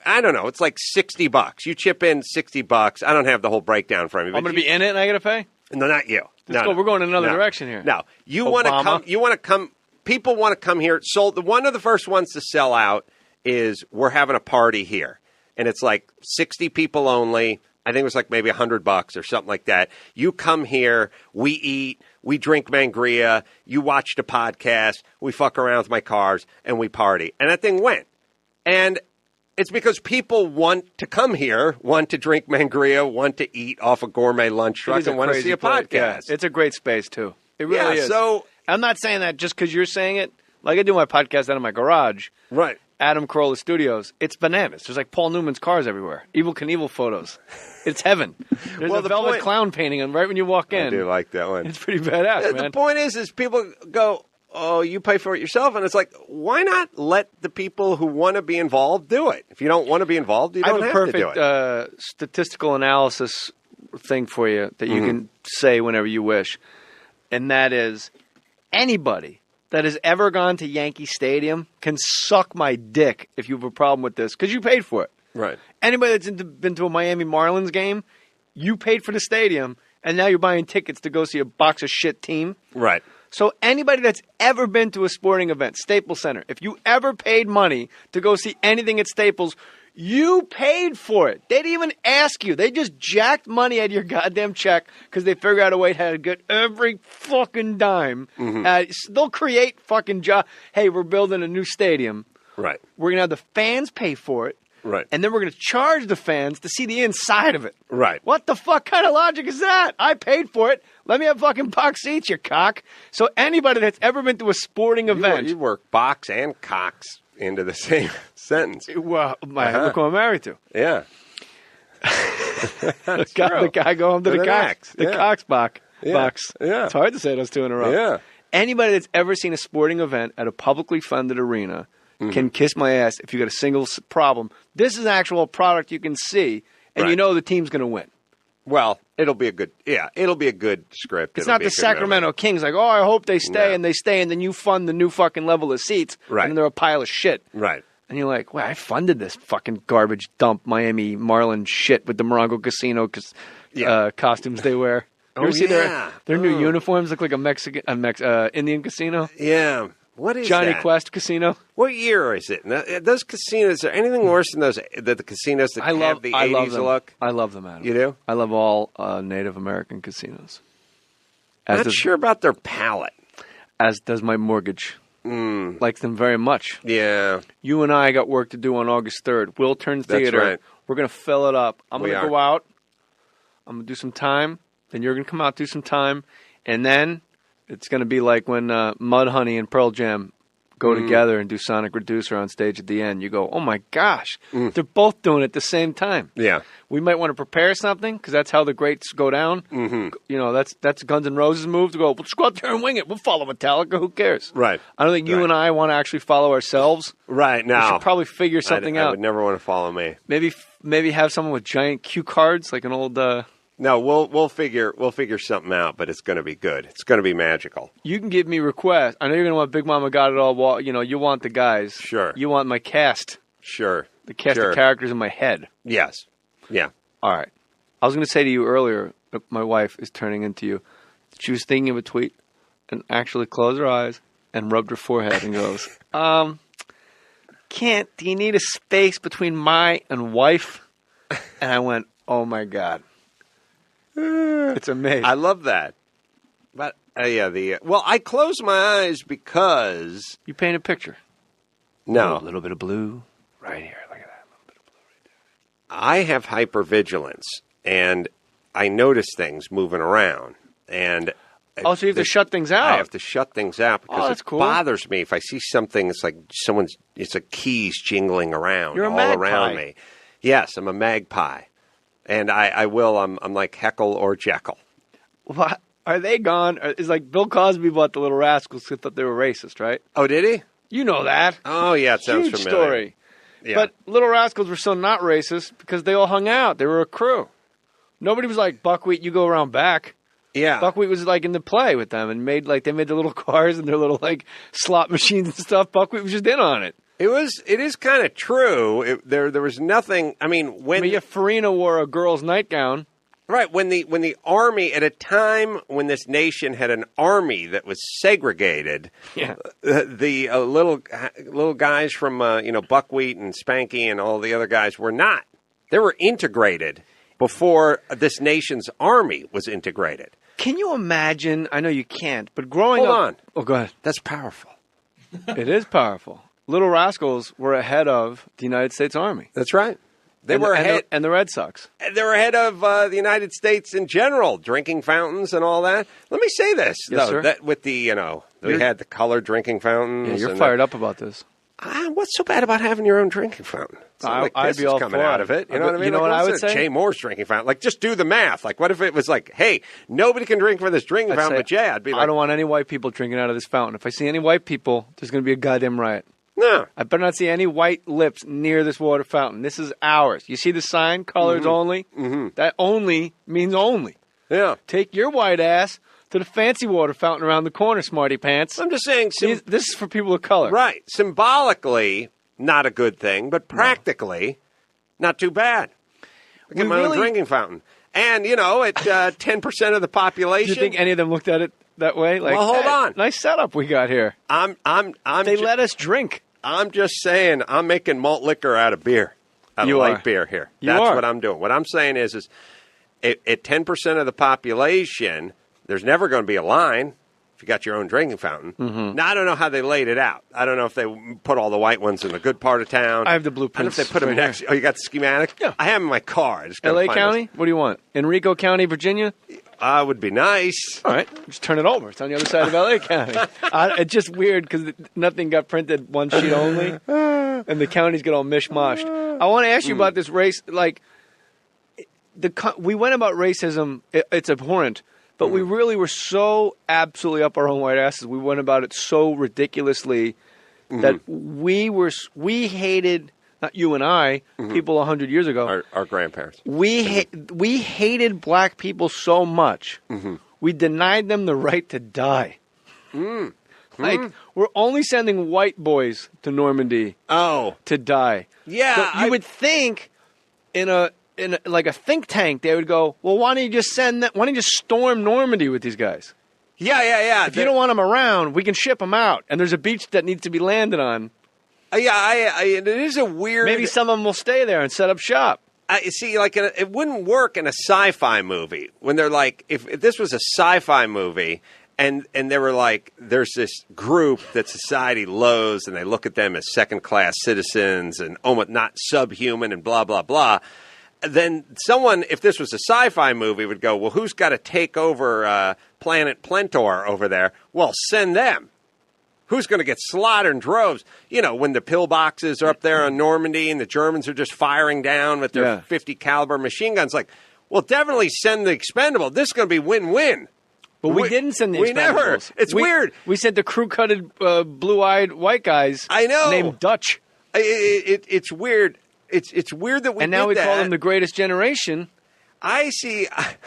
I don't know. It's $60. You chip in $60. I don't have the whole breakdown for me. I'm going to be in it and I got to pay? No, not you. We're going in another direction here. No. You want to come. You want to come. People want to come here. So one of the first ones to sell out is we're having a party here. And it's 60 people only. I think it was maybe $100 or something like that. You come here, we eat, we drink Mangria, you watch the podcast, we fuck around with my cars, and we party. And that thing went. And it's because people want to come here, want to drink Mangria, want to eat off a gourmet lunch truck, and want to see a podcast. Yeah, it's a great space, too. It really is. So I'm not saying that just because you're saying it. I do my podcast out of my garage. Right. Adam Carolla Studios. It's bananas. There's Paul Newman's cars everywhere. Evel Knievel photos. It's heaven. There's a velvet clown painting right when you walk in. I do like that one. It's pretty badass, man. The point is people go, oh, you pay for it yourself. And it's why not let the people who want to be involved do it? If you don't want to be involved, you don't have to do it. I have a perfect statistical analysis thing for you that you can say whenever you wish. And that is anybody that has ever gone to Yankee Stadium can suck my dick if you have a problem with this, because you paid for it. Right. Anybody that's been to a Miami Marlins game, you paid for the stadium, and now you're buying tickets to go see a box of shit team. Right. So anybody that's ever been to a sporting event, Staples Center, if you ever paid money to go see anything at Staples, you paid for it. They didn't even ask you. They just jacked money out of your goddamn check because they figured out a way how to get every fucking dime. They'll create fucking job. Hey, we're building a new stadium. Right. We're going to have the fans pay for it. Right. And then we're going to charge the fans to see the inside of it. Right. What the fuck kind of logic is that? I paid for it. Let me have fucking box seats, you cock. So anybody that's ever been to a sporting event. You work box and cocks into the same sentence. Well, look who I'm married to. Yeah. The guy go home to the Cox box. Yeah. It's hard to say those two in a row. Yeah. Anybody that's ever seen a sporting event at a publicly funded arena can kiss my ass if you got a single problem. This is an actual product you can see, and you know the team's going to win. Well, it'll be a good script. It's not the Sacramento Kings like, oh, I hope they stay, and they stay, and then you fund the new fucking level of seats, right. and then they're a pile of shit. Right. And you're like, well, I funded this fucking garbage dump Miami Marlin shit with the Morongo Casino costumes they wear. You ever see their new uniforms look like a Indian casino? Yeah. What is Johnny that? Quest Casino? What year is it? Now, those casinos, is there anything worse than the casinos that have the 80s look? I love them, Adam. You do? I love all Native American casinos. Not sure about their palate. As does my mortgage. Likes them very much. Yeah. You and I got work to do on August 3rd. Wiltern Theater. That's right. We're going to fill it up. I'm going to are. go out. I'm going to do some time. Then you're going to come out, do some time. And then it's going to be like when Mudhoney and Pearl Jam go together and do Sonic Reducer on stage at the end. You go, oh my gosh, they're both doing it at the same time. Yeah. We might want to prepare something because that's how the greats go down. Mm-hmm. You know, that's Guns N' Roses' move to go, let's go out there and wing it. We'll follow Metallica. Who cares? Right. I don't think you and I want to actually follow ourselves. Right. No. We should probably figure something out. I would never want to follow me. Maybe have someone with giant cue cards, like an old... No, we'll figure something out, but it's going to be good. It's going to be magical. You can give me requests. I know you're going to want Big Mama Got It All. Well, you want the guys. Sure. You want my cast. Sure. The cast of characters in my head. Yes. Yeah. All right. I was going to say to you earlier, my wife is turning into you. She was thinking of a tweet and actually closed her eyes and rubbed her forehead and goes, do you need a space between my and wife? And I went, oh my God. It's amazing. I love that. But I close my eyes because you paint a picture. No, a little bit of blue right here. Look at that. A little bit of blue right there. I have hypervigilance, and I notice things moving around. And so you have to shut things out. I have to shut things out because it bothers me if I see something. It's like it's like keys jingling around You're a all magpie. around me. Yes, I'm a magpie. And I'm like Heckle or Jekyll. What? Are they gone? It's like Bill Cosby bought the Little Rascals because he thought they were racist, right? Oh, did he? You know that. Oh, yeah, it sounds Huge familiar. Story. Yeah. But Little Rascals were so not racist because they all hung out. They were a crew. Nobody was like, Buckwheat, you go around back. Yeah. Buckwheat was like in the play with them and they made the little cars and their little like slot machines and stuff. Buckwheat was just in on it. It is kind of true. There was nothing. I mean, Farina wore a girl's nightgown. Right, when the army, at a time when this nation had an army that was segregated, the little guys from Buckwheat and Spanky and all the other guys were not. They were integrated before this nation's army was integrated. Can you imagine? I know you can't, but growing up... Hold on. Oh, go ahead. That's powerful. It is powerful. Little Rascals were ahead of the United States Army. That's right. They were ahead, and the Red Sox. They were ahead of the United States in general, drinking fountains and all that. Let me say this, yes, though, sir? that with the we had the colored drinking fountains. Yeah, you're fired up about this. What's so bad about having your own drinking fountain? It's not like I'd be all coming for out of it. You know what I mean? You know what I would say? Jay Mohr's drinking fountain. Like, just do the math. Like, what if it was like, hey, nobody can drink from this drinking fountain but Jay? I'd be like, I don't want any white people drinking out of this fountain. If I see any white people, there's going to be a goddamn riot. No. I better not see any white lips near this water fountain. This is ours. You see the sign, colors only? Mm-hmm. That only means only. Yeah. Take your white ass to the fancy water fountain around the corner, smarty pants. I'm just saying. This is for people of color. Right. Symbolically, not a good thing, but practically, not too bad. I get my own drinking fountain. And, at 10% of the population. Do you think any of them looked at it that way? Like, Well, hold on. Nice setup we got here. They let us drink. I'm just saying I'm making malt liquor out of beer. Out of light beer here. That's what I'm doing. What I'm saying is at 10% of the population, there's never going to be a line if you got your own drinking fountain. Mm-hmm. Now, I don't know how they laid it out. I don't know if they put all the white ones in the good part of town. I have the I don't know blueprints. if they put them next. Oh, you got the schematic? Yeah. I have them in my car. I just gotta L.A. find County? What do you want? Enrico County, Virginia? Would be nice. All right. Just turn it over. It's on the other side of L.A. County. It's just weird because nothing got printed one sheet only, and the counties get all mishmashed. I want to ask you about this race. Like, we went about racism. It's abhorrent. But we really were so absolutely up our own white asses. We went about it so ridiculously that we hated, not you and I, people 100 years ago. Our grandparents. We hated black people so much. We denied them the right to die. Like, we're only sending white boys to Normandy to die. Yeah. So you would think in a think tank, they would go, well, why don't you just why don't you just storm Normandy with these guys? Yeah. If you don't want them around, we can ship them out. And there's a beach that needs to be landed on. It is a weird. Maybe some of them will stay there and set up shop. See, like it wouldn't work in a sci-fi movie when they're like, if this was a sci-fi movie and they were like, there's this group that society loathes and they look at them as second-class citizens and almost not subhuman and blah blah blah. Then someone, if this was a sci-fi movie, would go, well, who's got to take over Planet Plentor over there? Well, send them. Who's going to get slaughtered in droves? You know, when the pillboxes are up there on Normandy and the Germans are just firing down with their 50 caliber machine guns. Like, well, definitely send the expendable. This is going to be win-win. But we didn't send the Expendables. We never. It's weird. We sent the crew-cutted, blue-eyed white guys. I know. Named Dutch. It's weird. It's weird that we did that. And now we call them the greatest generation. I see. I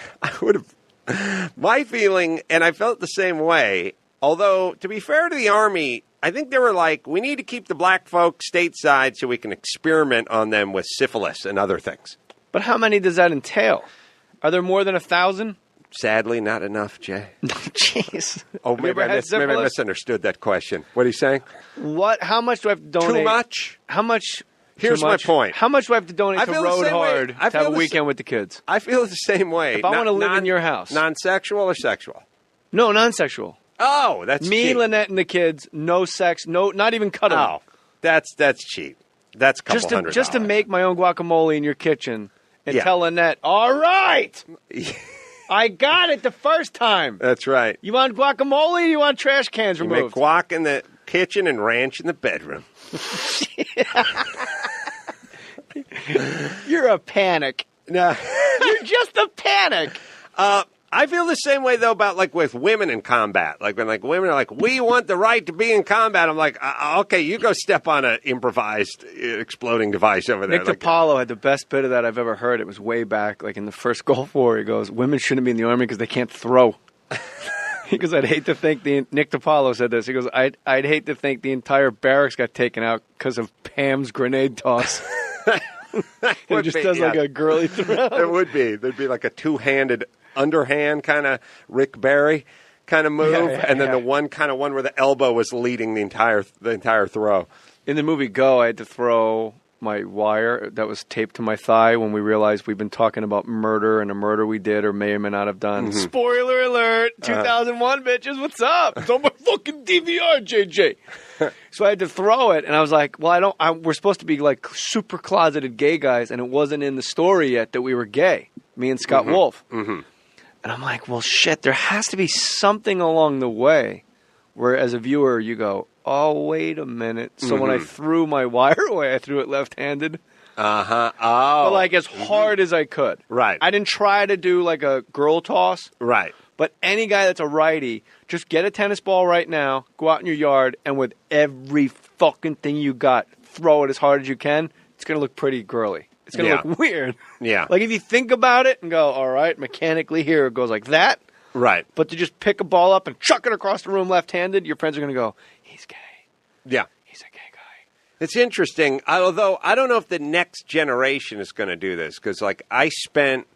would have. My feeling, and I felt the same way. Although, to be fair to the Army, I think they were like, we need to keep the black folk stateside so we can experiment on them with syphilis and other things. But how many does that entail? Are there more than 1,000? Sadly, not enough, Jay. Jeez. Oh, maybe I misunderstood that question. What are you saying? How much do I have to donate? Too much? How much? Here's my point. How much do I have to donate to Road Hard to have a weekend with the kids? I feel the same way. If I want to live in your house. Non-sexual or sexual? No, non-sexual. Oh, that's me, cheap. Lynette, and the kids. No sex. No, not even cuddling. Oh, that's cheap. That's a couple $100. Just to make my own guacamole in your kitchen and tell Lynette, all right, I got it the first time. That's right. You want guacamole or you want trash cans removed? Make guac in the kitchen and ranch in the bedroom. You're a panic. No. You're just a panic. I feel the same way, though, about, like, with women in combat. Like, when, like, women are like, we want the right to be in combat. I'm like, okay, you go step on an improvised exploding device over there. Nick DiPaolo had the best bit of that I've ever heard. It was way back, like, in the first Gulf War. He goes, women shouldn't be in the Army because they can't throw. He goes, I'd hate to think Nick DiPaolo said this. He goes, I'd hate to think the entire barracks got taken out because of Pam's grenade toss. It just does like a girly throw. There would be. There'd be like a two-handed underhand kind of Rick Barry kind of move, and then the one where the elbow was leading the entire throw. In the movie Go, I had to throw my wire that was taped to my thigh when we realized we've been talking about murder and a murder we did or may or may not have done. Mm-hmm. Spoiler alert! 2001, bitches, what's up? It's on my fucking DVR, JJ. So I had to throw it, and I was like, well, we're supposed to be like super closeted gay guys, and it wasn't in the story yet that we were gay, me and Scott Wolf. Mm-hmm. And I'm like, well, shit, there has to be something along the way where as a viewer you go, oh, wait a minute. So when I threw my wire away, I threw it left-handed. Uh-huh. Oh. But like as hard as I could. Right. I didn't try to do like a girl toss. Right. But any guy that's a righty, just get a tennis ball right now, go out in your yard, and with every fucking thing you got, throw it as hard as you can. It's going to look pretty girly. It's going to look weird. Yeah. Like if you think about it and go, all right, mechanically here, it goes like that. Right. But to just pick a ball up and chuck it across the room left-handed, your friends are going to go, he's gay. Yeah. He's a gay guy. It's interesting, although I don't know if the next generation is going to do this, because like I spent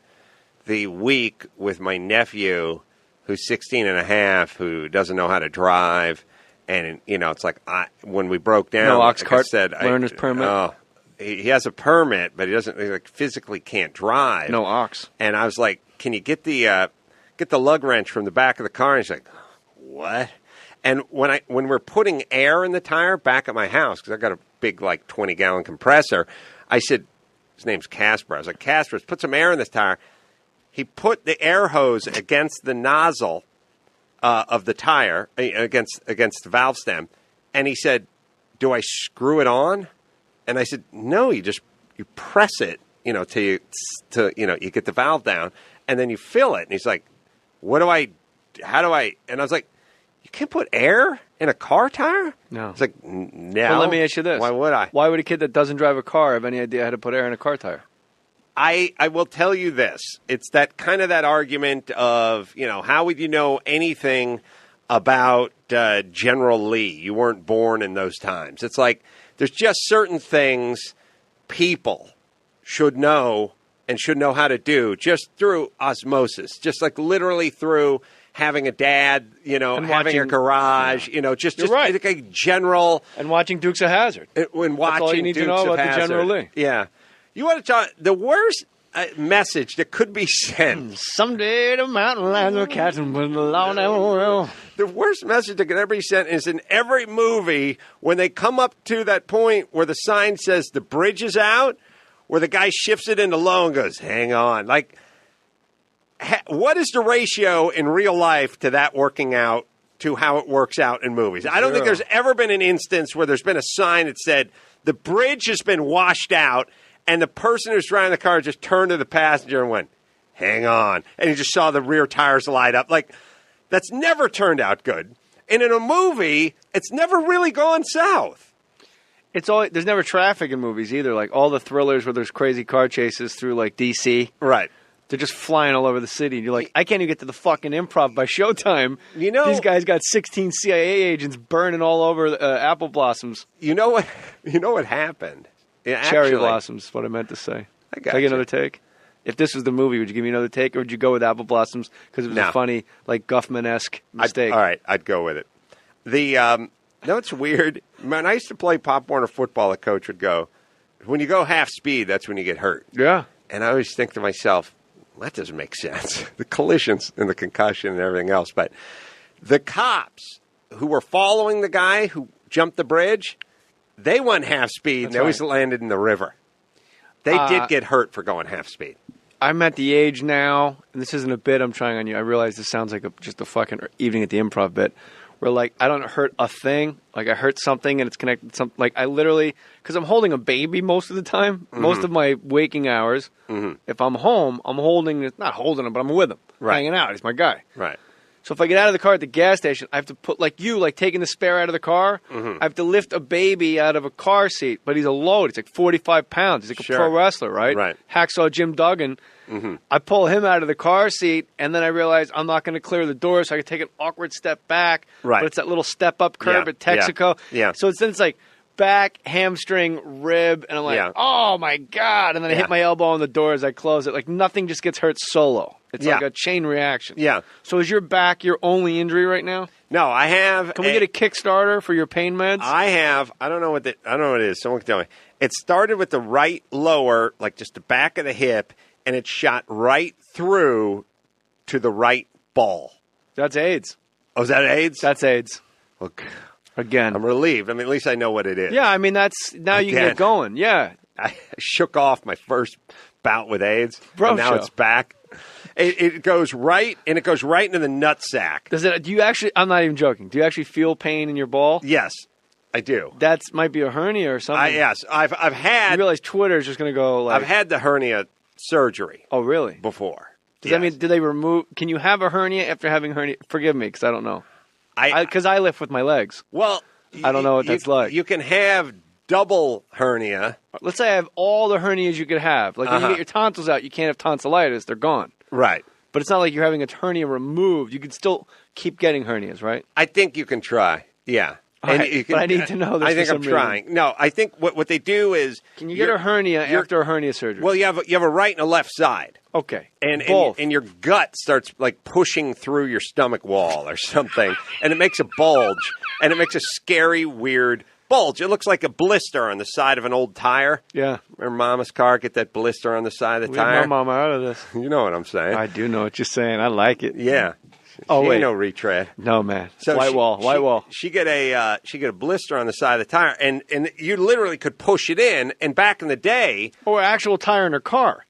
the week with my nephew who's 16 and a half, who doesn't know how to drive. And, it's like when we broke down, no ox cart, said, learner's permit. Oh, he has a permit, but he doesn't physically can't drive. No ox. And I was like, can you get the lug wrench from the back of the car? And he's like, what? And when we're putting air in the tire back at my house, because I got a big 20-gallon compressor, I said, his name's Casper. I was like, Casper, let's put some air in this tire. He put the air hose against the nozzle of the tire, against the valve stem, and he said, do I screw it on? And I said, no, you press it, till you get the valve down, and then you fill it. And he's like, how do I? And I was like, you can't put air in a car tire? No. It's like, no. Well, let me ask you this. Why would I? Why would a kid that doesn't drive a car have any idea how to put air in a car tire? I will tell you this. It's that kind of that argument of, how would you know anything about General Lee? You weren't born in those times. It's like there's just certain things people should know and should know how to do just through osmosis, just like literally through having a dad, having a garage, just right. like a general. And watching Dukes of Hazzard. When watching That's all you need Dukes to know of about Hazzard. the General Lee. Yeah. You want to talk the worst message that could be sent. Someday the mountain lions will catch them, but the law never will. The worst message that could ever be sent is in every movie when they come up to that point where the sign says the bridge is out, where the guy shifts it into low and goes, hang on. Like, what is the ratio in real life to that working out to how it works out in movies? I don't think there's ever been an instance where there's been a sign that said the bridge has been washed out, and the person who's driving the car just turned to the passenger and went, hang on. And he just saw the rear tires light up. Like, that's never turned out good. And in a movie, it's never really gone south. There's never traffic in movies either. Like all the thrillers where there's crazy car chases through D.C. Right. They're just flying all over the city. And you're like, I can't even get to the fucking Improv by Showtime. These guys got 16 CIA agents burning all over apple blossoms. You know what happened? Cherry blossoms is what I meant to say. I got Can I get another take? If this was the movie, would you give me another take, or would you go with apple blossoms because it was a funny, Guffman-esque mistake? All right, I'd go with it. It's weird. When I used to play Pop Warner football, the coach would go, when you go half speed, that's when you get hurt. Yeah. And I always think to myself, that doesn't make sense. The collisions and the concussion and everything else. But the cops who were following the guy who jumped the bridge, they went half speed, and they always landed in the river. They did get hurt for going half speed. I'm at the age now, and this isn't a bit I'm trying on you. I realize this sounds like just a fucking evening at the Improv bit, where I don't hurt a thing. I hurt something, and it's connected to something. I literally, because I'm holding a baby most of the time, most of my waking hours. Mm-hmm. If I'm home, I'm not holding him, but I'm with him, hanging out. He's my guy. Right. So if I get out of the car at the gas station, I have to put, taking the spare out of the car, I have to lift a baby out of a car seat, but he's a load. He's 45 pounds. He's a pro wrestler, right? Right. Hacksaw Jim Duggan. Mm-hmm. I pull him out of the car seat, and then I realize I'm not going to clear the door, so I can take an awkward step back. Right. But it's that little step-up curve at Texaco. Yeah. So it's back, hamstring, rib, and I'm like, oh, my God. And then I hit my elbow on the door as I close it. Nothing just gets hurt solo. It's like a chain reaction. Yeah. So is your back your only injury right now? No, I have. Can we get a Kickstarter for your pain meds? I have. I don't know what it is. Someone can tell me. It started with the right lower, just the back of the hip, and it shot right through to the right ball. That's AIDS. Oh, is that AIDS? That's AIDS. Look, again, I'm relieved. At least I know what it is. Yeah, that's now you can get going. Yeah, I shook off my first bout with AIDS, Bro, and now it's back. It goes right, and it goes right into the nutsack. Do you actually? I'm not even joking. Do you actually feel pain in your ball? Yes, I do. That might be a hernia or something. Yes, I've had. You realize Twitter's just going to go I've had the hernia surgery. Oh, really? Before. Does that mean, do they remove? Can you have a hernia after having hernia? Forgive me, because I don't know. Because I lift with my legs. Well, I don't know what that's like. You can have double hernia. Let's say I have all the hernias you could have. When you get your tonsils out, you can't have tonsillitis. They're gone. Right. But it's not like you're having a hernia removed. You can still keep getting hernias, right? I think you can try. Yeah. Right, but I need to know this I think for I'm some trying. reason. No, I think what they do is... Can you get a hernia after a hernia surgery? Well, you have a right and a left side. Okay. And both. And your gut starts like pushing through your stomach wall or something, and it makes a bulge, and it makes a scary, weird bulge. It looks like a blister on the side of an old tire. Yeah. Remember Mama's car? Get that blister on the side of the Leave tire? my mama out of this. You know what I'm saying. I do know what you're saying. I like it. Yeah. Oh, She wait. ain't no retread. No, man. So White wall. She get a blister on the side of the tire, and you literally could push it in. And back in the day, Or actual tire in her car.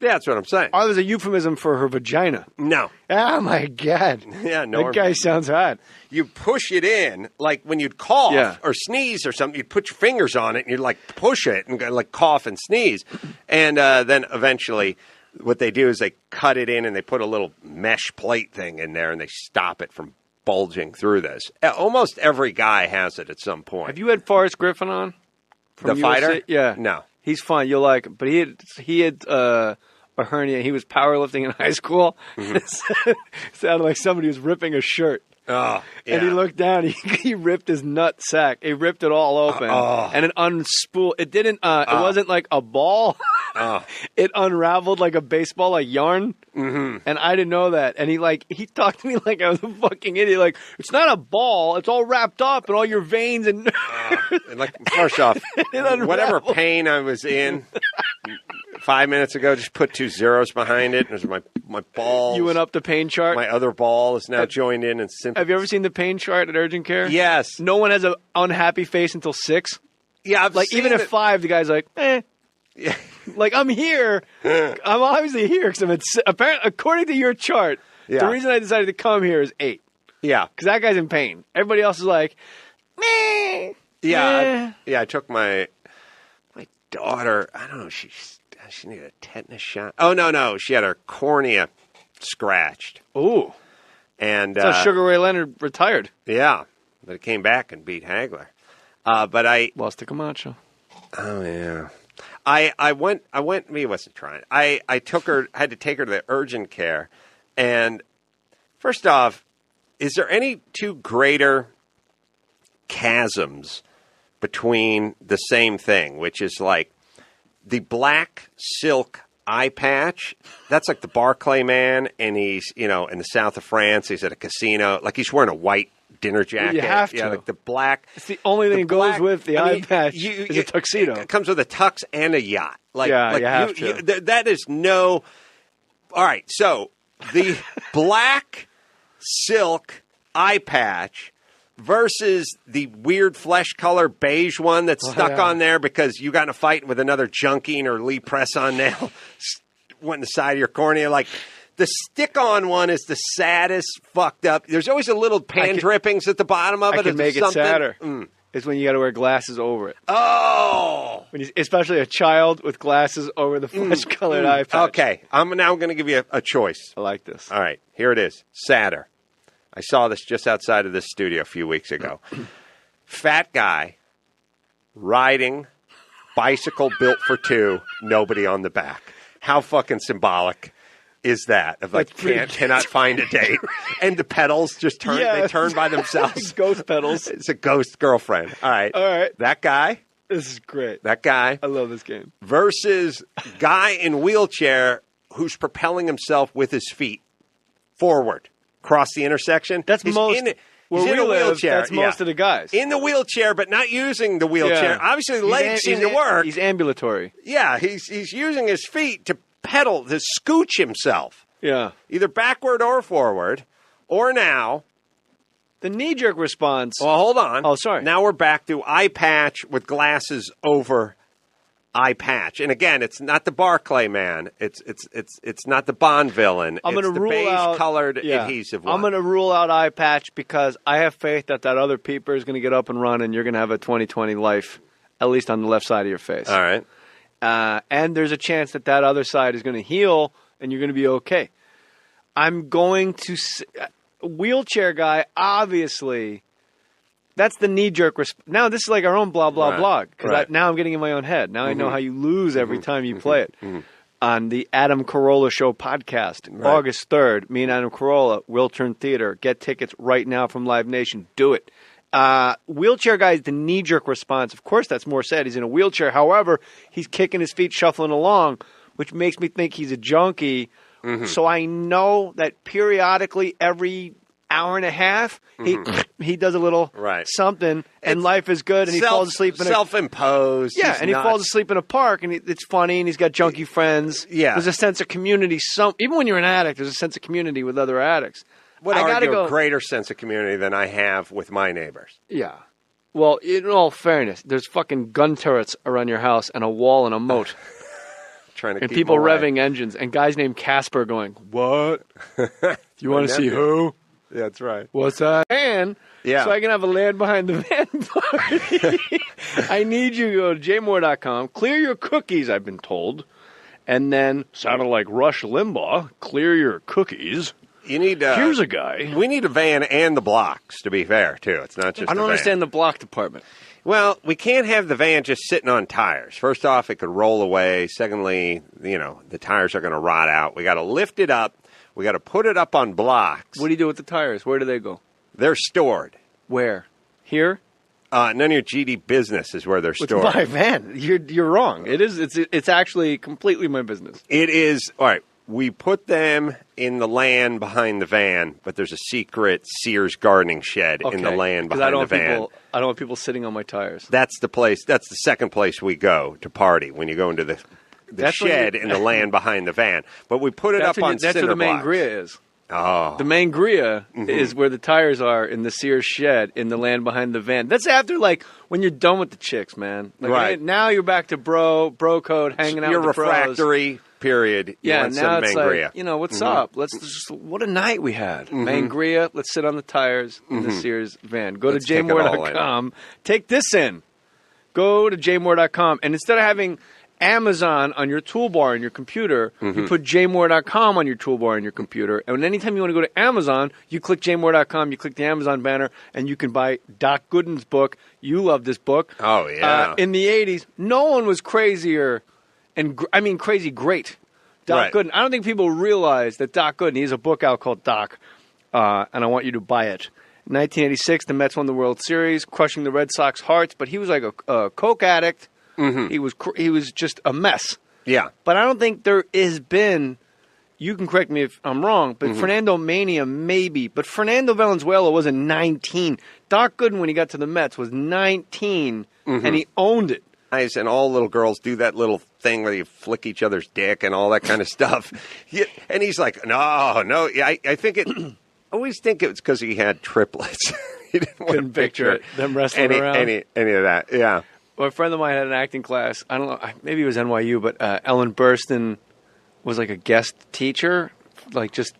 yeah, that's what I'm saying. Oh, there's a euphemism for her vagina. No, Oh, my God. yeah, no. That guy sounds hot. You push it in, like when you'd cough Yeah. or sneeze or something, you'd put your fingers on it and you'd like push it and go, like cough and sneeze. And then eventually what they do is they cut it in and they put a little mesh plate thing in there and they stop it from bulging through this. Almost every guy has it at some point. Have you had Forrest Griffin on? The From fighter? UFC? Yeah. No. He's fun. You'll like him. But he had a hernia. He was powerlifting in high school. Mm-hmm. It sounded like somebody was ripping a shirt. Oh, yeah. And he looked down. He ripped his nut sack. He ripped it all open, and it unspooled. It didn't. It wasn't like a ball. It unraveled like a baseball, like yarn. Mm-hmm. And I didn't know that. And he talked to me like I was a fucking idiot. Like, it's not a ball. It's all wrapped up, and all your veins and. And like, first off, unraveled. whatever pain I was in 5 minutes ago, just put 2 zeros behind it. There's my balls. You went up the pain chart. My other ball is now joined in and simple. Have you ever seen the pain chart at urgent care? Yes. No one has an unhappy face until 6. Yeah, I've Like, seen even at it. 5, the guy's like, eh. Yeah. Like, I'm here. I'm obviously here because apparently, according to your chart, Yeah. the reason I decided to come here is 8. Yeah. Because that guy's in pain. Everybody else is like, meh. Yeah. I took my daughter, I don't know, she needed a tetanus shot. Oh, no. She had her cornea scratched. Ooh. And So Sugar Ray Leonard retired. yeah, but it came back and beat Hagler. But I Lost to Camacho. Oh yeah. I went me wasn't trying. I had to take her to the urgent care, and first off, is there any two greater chasms between the same thing, which is like the black silk eye patch? That's like the Barclay man, and he's, in the south of France, he's at a casino, like he's wearing a white dinner jacket. You have to. Yeah, like the black. It's the only thing that goes black- with the I eye mean, patch is a tuxedo. It comes with a tux and a yacht. Like, Yeah, like you have to. that is no. All right, so the black silk eye patch versus the weird flesh color beige one that's stuck yeah. on there because you got in a fight with another junkie or Lee Press-on nail went in the side of your cornea. Like, the stick-on one is the saddest, fucked up. There's always a little pan drippings at the bottom of it. I can or make it something. sadder. It's when you got to wear glasses over it. Oh! Especially a child with glasses over the flesh-colored eye patch. Okay, I'm now going to give you a choice. I like this. All right, here it is. Sadder. I saw this just outside of this studio a few weeks ago. Fat guy riding bicycle built for two, nobody on the back. How fucking symbolic is that? Of like cannot find a date, and the pedals just turn. Yeah. They turn by themselves. Ghost pedals. It's a ghost girlfriend. All right. That guy. This is great. That guy. I love this game. Versus guy in wheelchair who's propelling himself with his feet forward across the intersection. That's He's most. in it. Where He's in we a live, wheelchair. that's most of the guys. In the wheelchair, but not using the wheelchair. Yeah. Obviously, the legs seem to work. He's ambulatory. Yeah, he's using his feet to pedal, to scooch himself. Yeah. Either backward or forward, or now. The knee-jerk response. Well, hold on. Oh, sorry. Now we're back to eye patch with glasses over eye patch. And again, it's not the Barclay man. It's not the Bond villain. I'm it's going to the rule out beige-colored adhesive one. I'm going to rule out eye patch because I have faith that other peeper is going to get up and run, and you're going to have a 20/20 life, at least on the left side of your face. All right. And there's a chance that other side is going to heal, and you're going to be okay. I'm going to wheelchair guy. Obviously, that's the knee jerk. Now this is like our own blah blah blah. Because now I'm getting in my own head. Now I know how you lose every time you play it. On the Adam Carolla Show podcast, August 3rd, me and Adam Carolla, Will Turn Theater. Get tickets right now from Live Nation. Do it. Wheelchair guy is the knee-jerk response. Of course, that's more sad. He's in a wheelchair. However, he's kicking his feet, shuffling along, which makes me think he's a junkie. So I know that periodically, every hour and a half, he does a little something, and life is good, and he falls asleep in self-imposed. Yeah, and he falls asleep in a park, and it's funny, and he's got junkie friends. Yeah. There's a sense of community. Even when you're an addict, there's a sense of community with other addicts. I argue a greater sense of community than I have with my neighbors. Yeah. Well, in all fairness, there's fucking gun turrets around your house and a wall and a moat. And people revving engines, and guys named Casper going, "What? You want to see who?" Yeah, that's right. What's that? And so I can have a land behind the van party. I need you to go to jmohr.com, clear your cookies, I've been told, and then, sounded like Rush Limbaugh, clear your cookies. You need. Here's a guy. We need a van and the blocks, to be fair, too. It's not just. I don't understand the block department. Well, we can't have the van just sitting on tires. First off, it could roll away. Secondly, the tires are going to rot out. We got to lift it up. We got to put it up on blocks. What do you do with the tires? Where do they go? They're stored. Where? Here? None of your GD business is where they're stored. It's my van. You're wrong. It is. It's actually completely my business. It is. All right. We put them in the land behind the van, but there's a secret Sears gardening shed in the land behind the van. I don't want people sitting on my tires. That's the place. That's the second place we go to party when you go into the shed in the land behind the van. But we put it up on cinder blocks. That's where the mangria is. Oh. The mangria is where the tires are in the Sears shed in the land behind the van. That's after, when you're done with the chicks, man. Right. Now you're back to bro code, hanging out with the bros. You're refractory. Period. Yeah, now it's mangria. like, what's up? Let's just, what a night we had. Mangria, let's sit on the tires in the Sears van. Go to jmohr.com. Take this in. Go to jmohr.com. And instead of having Amazon on your toolbar in your computer, you put jmohr.com on your toolbar in your computer. And anytime you want to go to Amazon, you click jmohr.com, you click the Amazon banner, and you can buy Doc Gooden's book. You love this book. Oh, yeah. In the 80s, no one was crazier. And crazy great. Doc Gooden. I don't think people realize that Doc Gooden, he has a book out called Doc, and I want you to buy it. In 1986, the Mets won the World Series, crushing the Red Sox hearts, but he was like a coke addict. He was just a mess. Yeah. But I don't think there has been, you can correct me if I'm wrong, but Fernando Mania maybe, but Fernando Valenzuela wasn't 19. Doc Gooden, when he got to the Mets, was 19, and he owned it. And all little girls do that little thing where you flick each other's dick and all that kind of stuff. And he's like, no. Yeah, I think I always think it was because he had triplets. He didn't want to picture them wrestling around. Any of that, yeah. Well, a friend of mine had an acting class. I don't know, maybe it was NYU, but Ellen Burstyn was like a guest teacher, just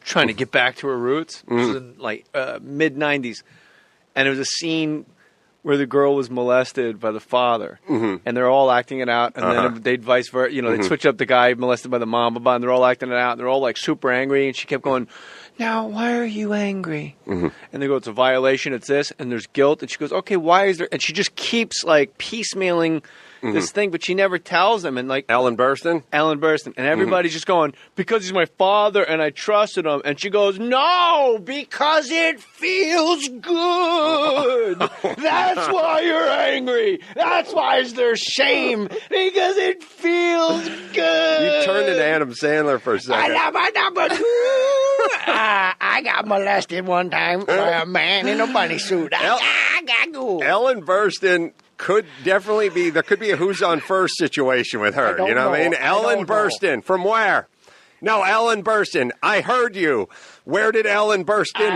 trying to get back to her roots. It was in mid-'90s. And it was a scene where the girl was molested by the father, and they're all acting it out, and then they'd vice versa. They'd switch up the guy molested by the mom, and they're all acting it out, and they're all super angry, and she kept going, "Now, why are you angry?" And they go, "It's a violation, it's this," and there's guilt, and she goes, "Okay, why is there?" And she just keeps piecemealing this thing, but she never tells them. And Ellen Burstyn, and everybody's just going, "Because he's my father, and I trusted him." And she goes, "No, because it feels good. That's why you're angry. That's why there's shame, because it feels good." You turned into Adam Sandler for a second. I got molested one time by a man in a bunny suit. Ellen Burstyn could definitely be. There could be a who's on first situation with her. You know what I mean? Ellen Burstyn from where? No, Ellen Burstyn. I heard you. Where did Ellen Burstyn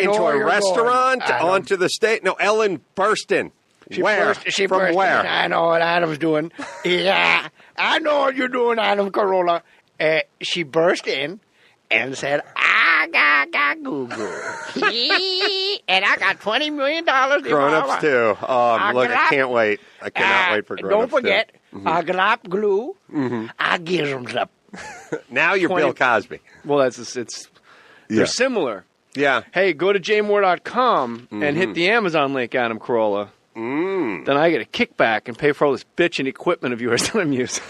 into a restaurant? Onto the stage? No, Ellen Burstyn. Where? She from burst where? in. I know what Adam's doing. Yeah, I know what you're doing, Adam Carolla. She burst in and said, "I got Google." And I got $20 million. Grown-ups too. Look, I can't wait. I cannot wait for grown-ups. Don't forget, I got glue. I give them the. Now you're Bill Cosby. Well, they're similar. Yeah. Hey, go to jmohr.com and hit the Amazon link, Adam Carolla. Then I get a kickback and pay for all this bitchin' equipment of yours that I'm using.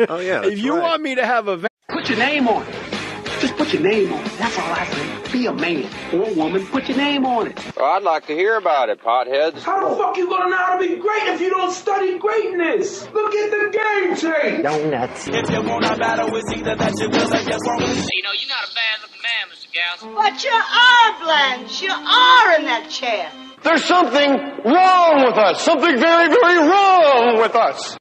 Oh yeah. If you want me to have a Put your name on it. Just put your name on it. That's all I say. Be a man or a woman. Put your name on it. Well, I'd like to hear about it, potheads. How the fuck you gonna know how to be great if you don't study greatness? Look at the game tape. Donuts. If you wanna battle, it's either that you will or yes wrong. You're not a bad-looking man, Mr. Gals. But you are, Blanche. You are in that chair. There's something wrong with us. Something very, very wrong with us.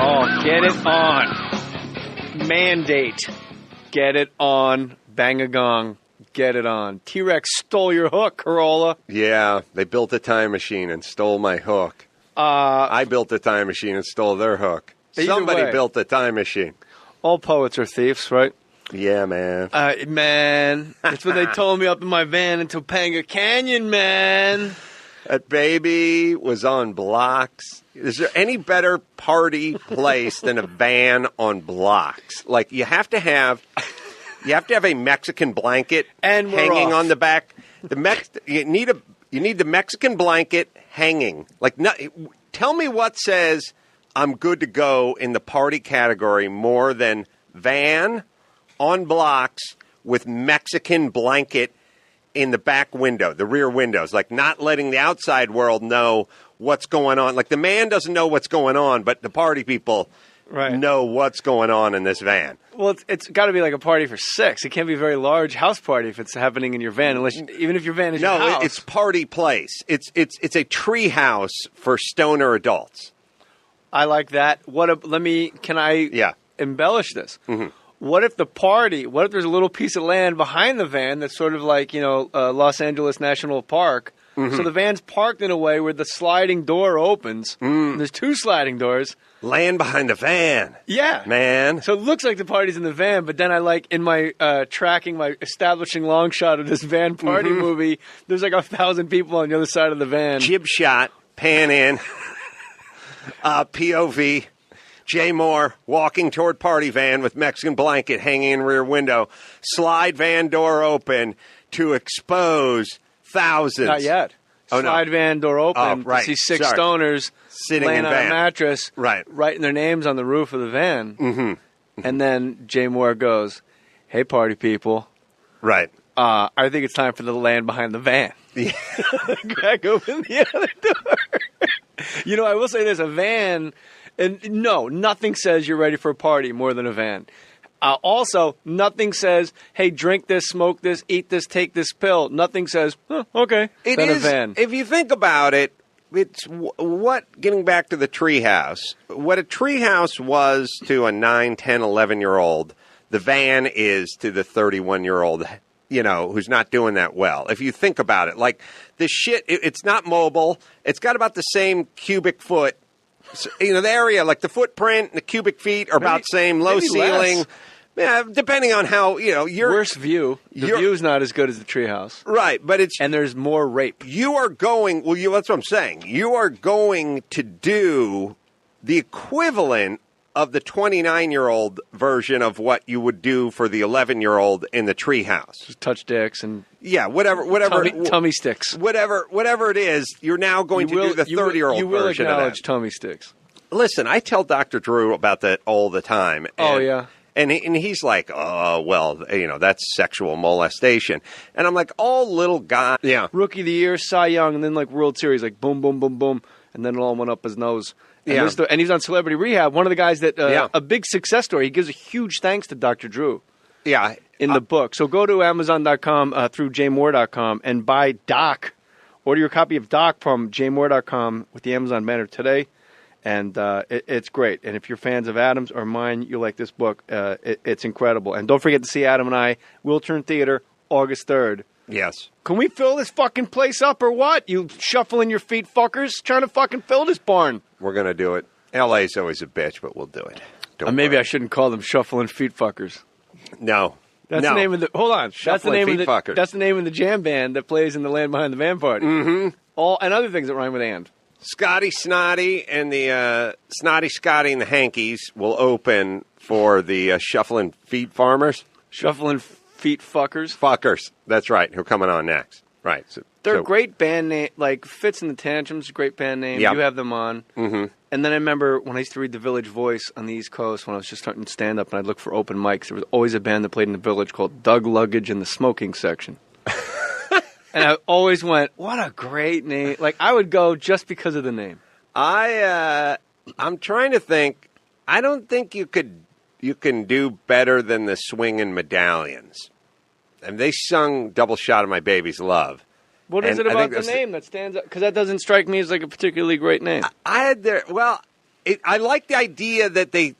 Oh, get it on. Mandate. Get it on. Bang a gong. Get it on. T-Rex stole your hook, Carolla. Yeah, they built a time machine and stole my hook. I built a time machine and stole their hook. Somebody built a time machine. All poets are thieves, right? Yeah, man. Man, that's what they told me up in my van in Topanga Canyon, man. That baby was on blocks. Is there any better party place than a van on blocks? Like you have to have a Mexican blanket and hanging on the back. You need the Mexican blanket hanging. Like tell me what says I'm good to go in the party category more than van on blocks with Mexican blanket in the back window, the rear windows, like not letting the outside world know what's going on. Like the man doesn't know what's going on, but the party people know what's going on in this van. Well, it's got to be like a party for six. It can't be a very large house party if it's happening in your van, even if your van is your house. No, it's party place. It's a tree house for stoner adults. I like that. Can I embellish this? Mm-hmm. What if there's a little piece of land behind the van that's sort of like, Los Angeles National Park. Mm-hmm. So the van's parked in a way where the sliding door opens. And there's two sliding doors. Land behind the van. Yeah. Man. So it looks like the party's in the van, but then I in my my establishing long shot of this van party movie, there's like 1,000 people on the other side of the van. Jib shot, pan in, POV. Jay Mohr walking toward party van with Mexican blanket hanging in rear window. Slide van door open to expose thousands. Not yet. Slide van door open to see six stoners sitting laying in on van. a mattress, writing their names on the roof of the van. Mm-hmm. And then Jay Mohr goes, "Hey, party people. Right. I think it's time for the land behind the van." Yeah. Crack open the other door. I will say there's a van... And no, nothing says you're ready for a party more than a van. Also, nothing says, hey, drink this, smoke this, eat this, take this pill. Nothing says, okay, it then is, a van. If you think about it, it's getting back to the treehouse, what a treehouse was to a 9, 10, 11-year-old, the van is to the 31-year-old, who's not doing that well. If you think about it, like this shit, it's not mobile. It's got about the same cubic foot. So, the area, like the footprint, the cubic feet are about the same, low ceiling. Less. Yeah, depending on how, your worst view. The view's not as good as the treehouse. Right, but and there's more rape. You are going, that's what I'm saying. You are going to do the equivalent of the 29-year-old version of what you would do for the 11-year-old in the treehouse. Just touch dicks and whatever tummy sticks. Whatever it is, you're now going to do the 30-year-old version of that. You will acknowledge tummy sticks. Listen, I tell Dr. Drew about that all the time. And he's like, that's sexual molestation. And I'm like, all little guys. Yeah. Rookie of the Year, Cy Young, and then like World Series, like boom, boom, boom, boom. And then it all went up his nose. And, and he's on Celebrity Rehab. One of the guys that, a big success story. He gives a huge thanks to Dr. Drew. Yeah. In the book. So go to Amazon.com through jmohr.com and buy Doc. Order your copy of Doc from jmohr.com with the Amazon banner today. And it's great. And if you're fans of Adam's or mine, you'll like this book. It's incredible. And don't forget to see Adam and I, Wiltern Theater, August 3rd. Yes. Can we fill this fucking place up or what? You shuffling your feet fuckers trying to fucking fill this barn. We're going to do it. LA's always a bitch, but we'll do it. Maybe I shouldn't call them shuffling feet fuckers. No. That's the name of the... Hold on. Shuffling feet fuckers. That's the name of the jam band that plays in the Land Behind the Van party. Mm-hmm. And other things that rhyme with and. Scotty Snotty and the Snotty Scotty and the Hankies will open for the Shuffling Feet Farmers. Shuffling Feet Fuckers. Fuckers. That's right. Who are coming on next. Right. They're a great band name. Like, Fits and the Tantrums, a great band name. Yep. You have them on. Mm-hmm. And then I remember when I used to read the Village Voice on the East Coast when I was just starting to stand up and I'd look for open mics, there was always a band that played in the Village called Doug Luggage in the Smoking Section. And I always went, what a great name. Like, I would go just because of the name. I'm trying to think. I don't think you can do better than the Swingin' Medallions. And they sung Double Shot of My Baby's Love. What is it about the name that stands out? Because that doesn't strike me as like a particularly great name. I like the idea that the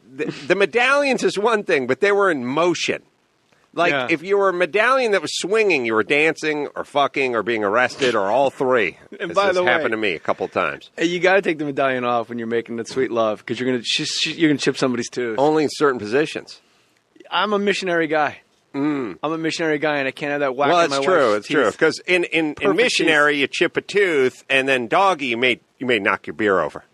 Medallions is one thing, but they were in motion. Like, if you were a medallion that was swinging, you were dancing or fucking or being arrested or all three. And by the way, happened to me a couple times. You got to take the medallion off when you're making that sweet love because you're gonna chip somebody's tooth. Only in certain positions. I'm a missionary guy. I'm a missionary guy, and I can't have that whack. Well, in my that's true. wife's It's true. Because in missionary, you chip a tooth, and then doggy, you may knock your beer over.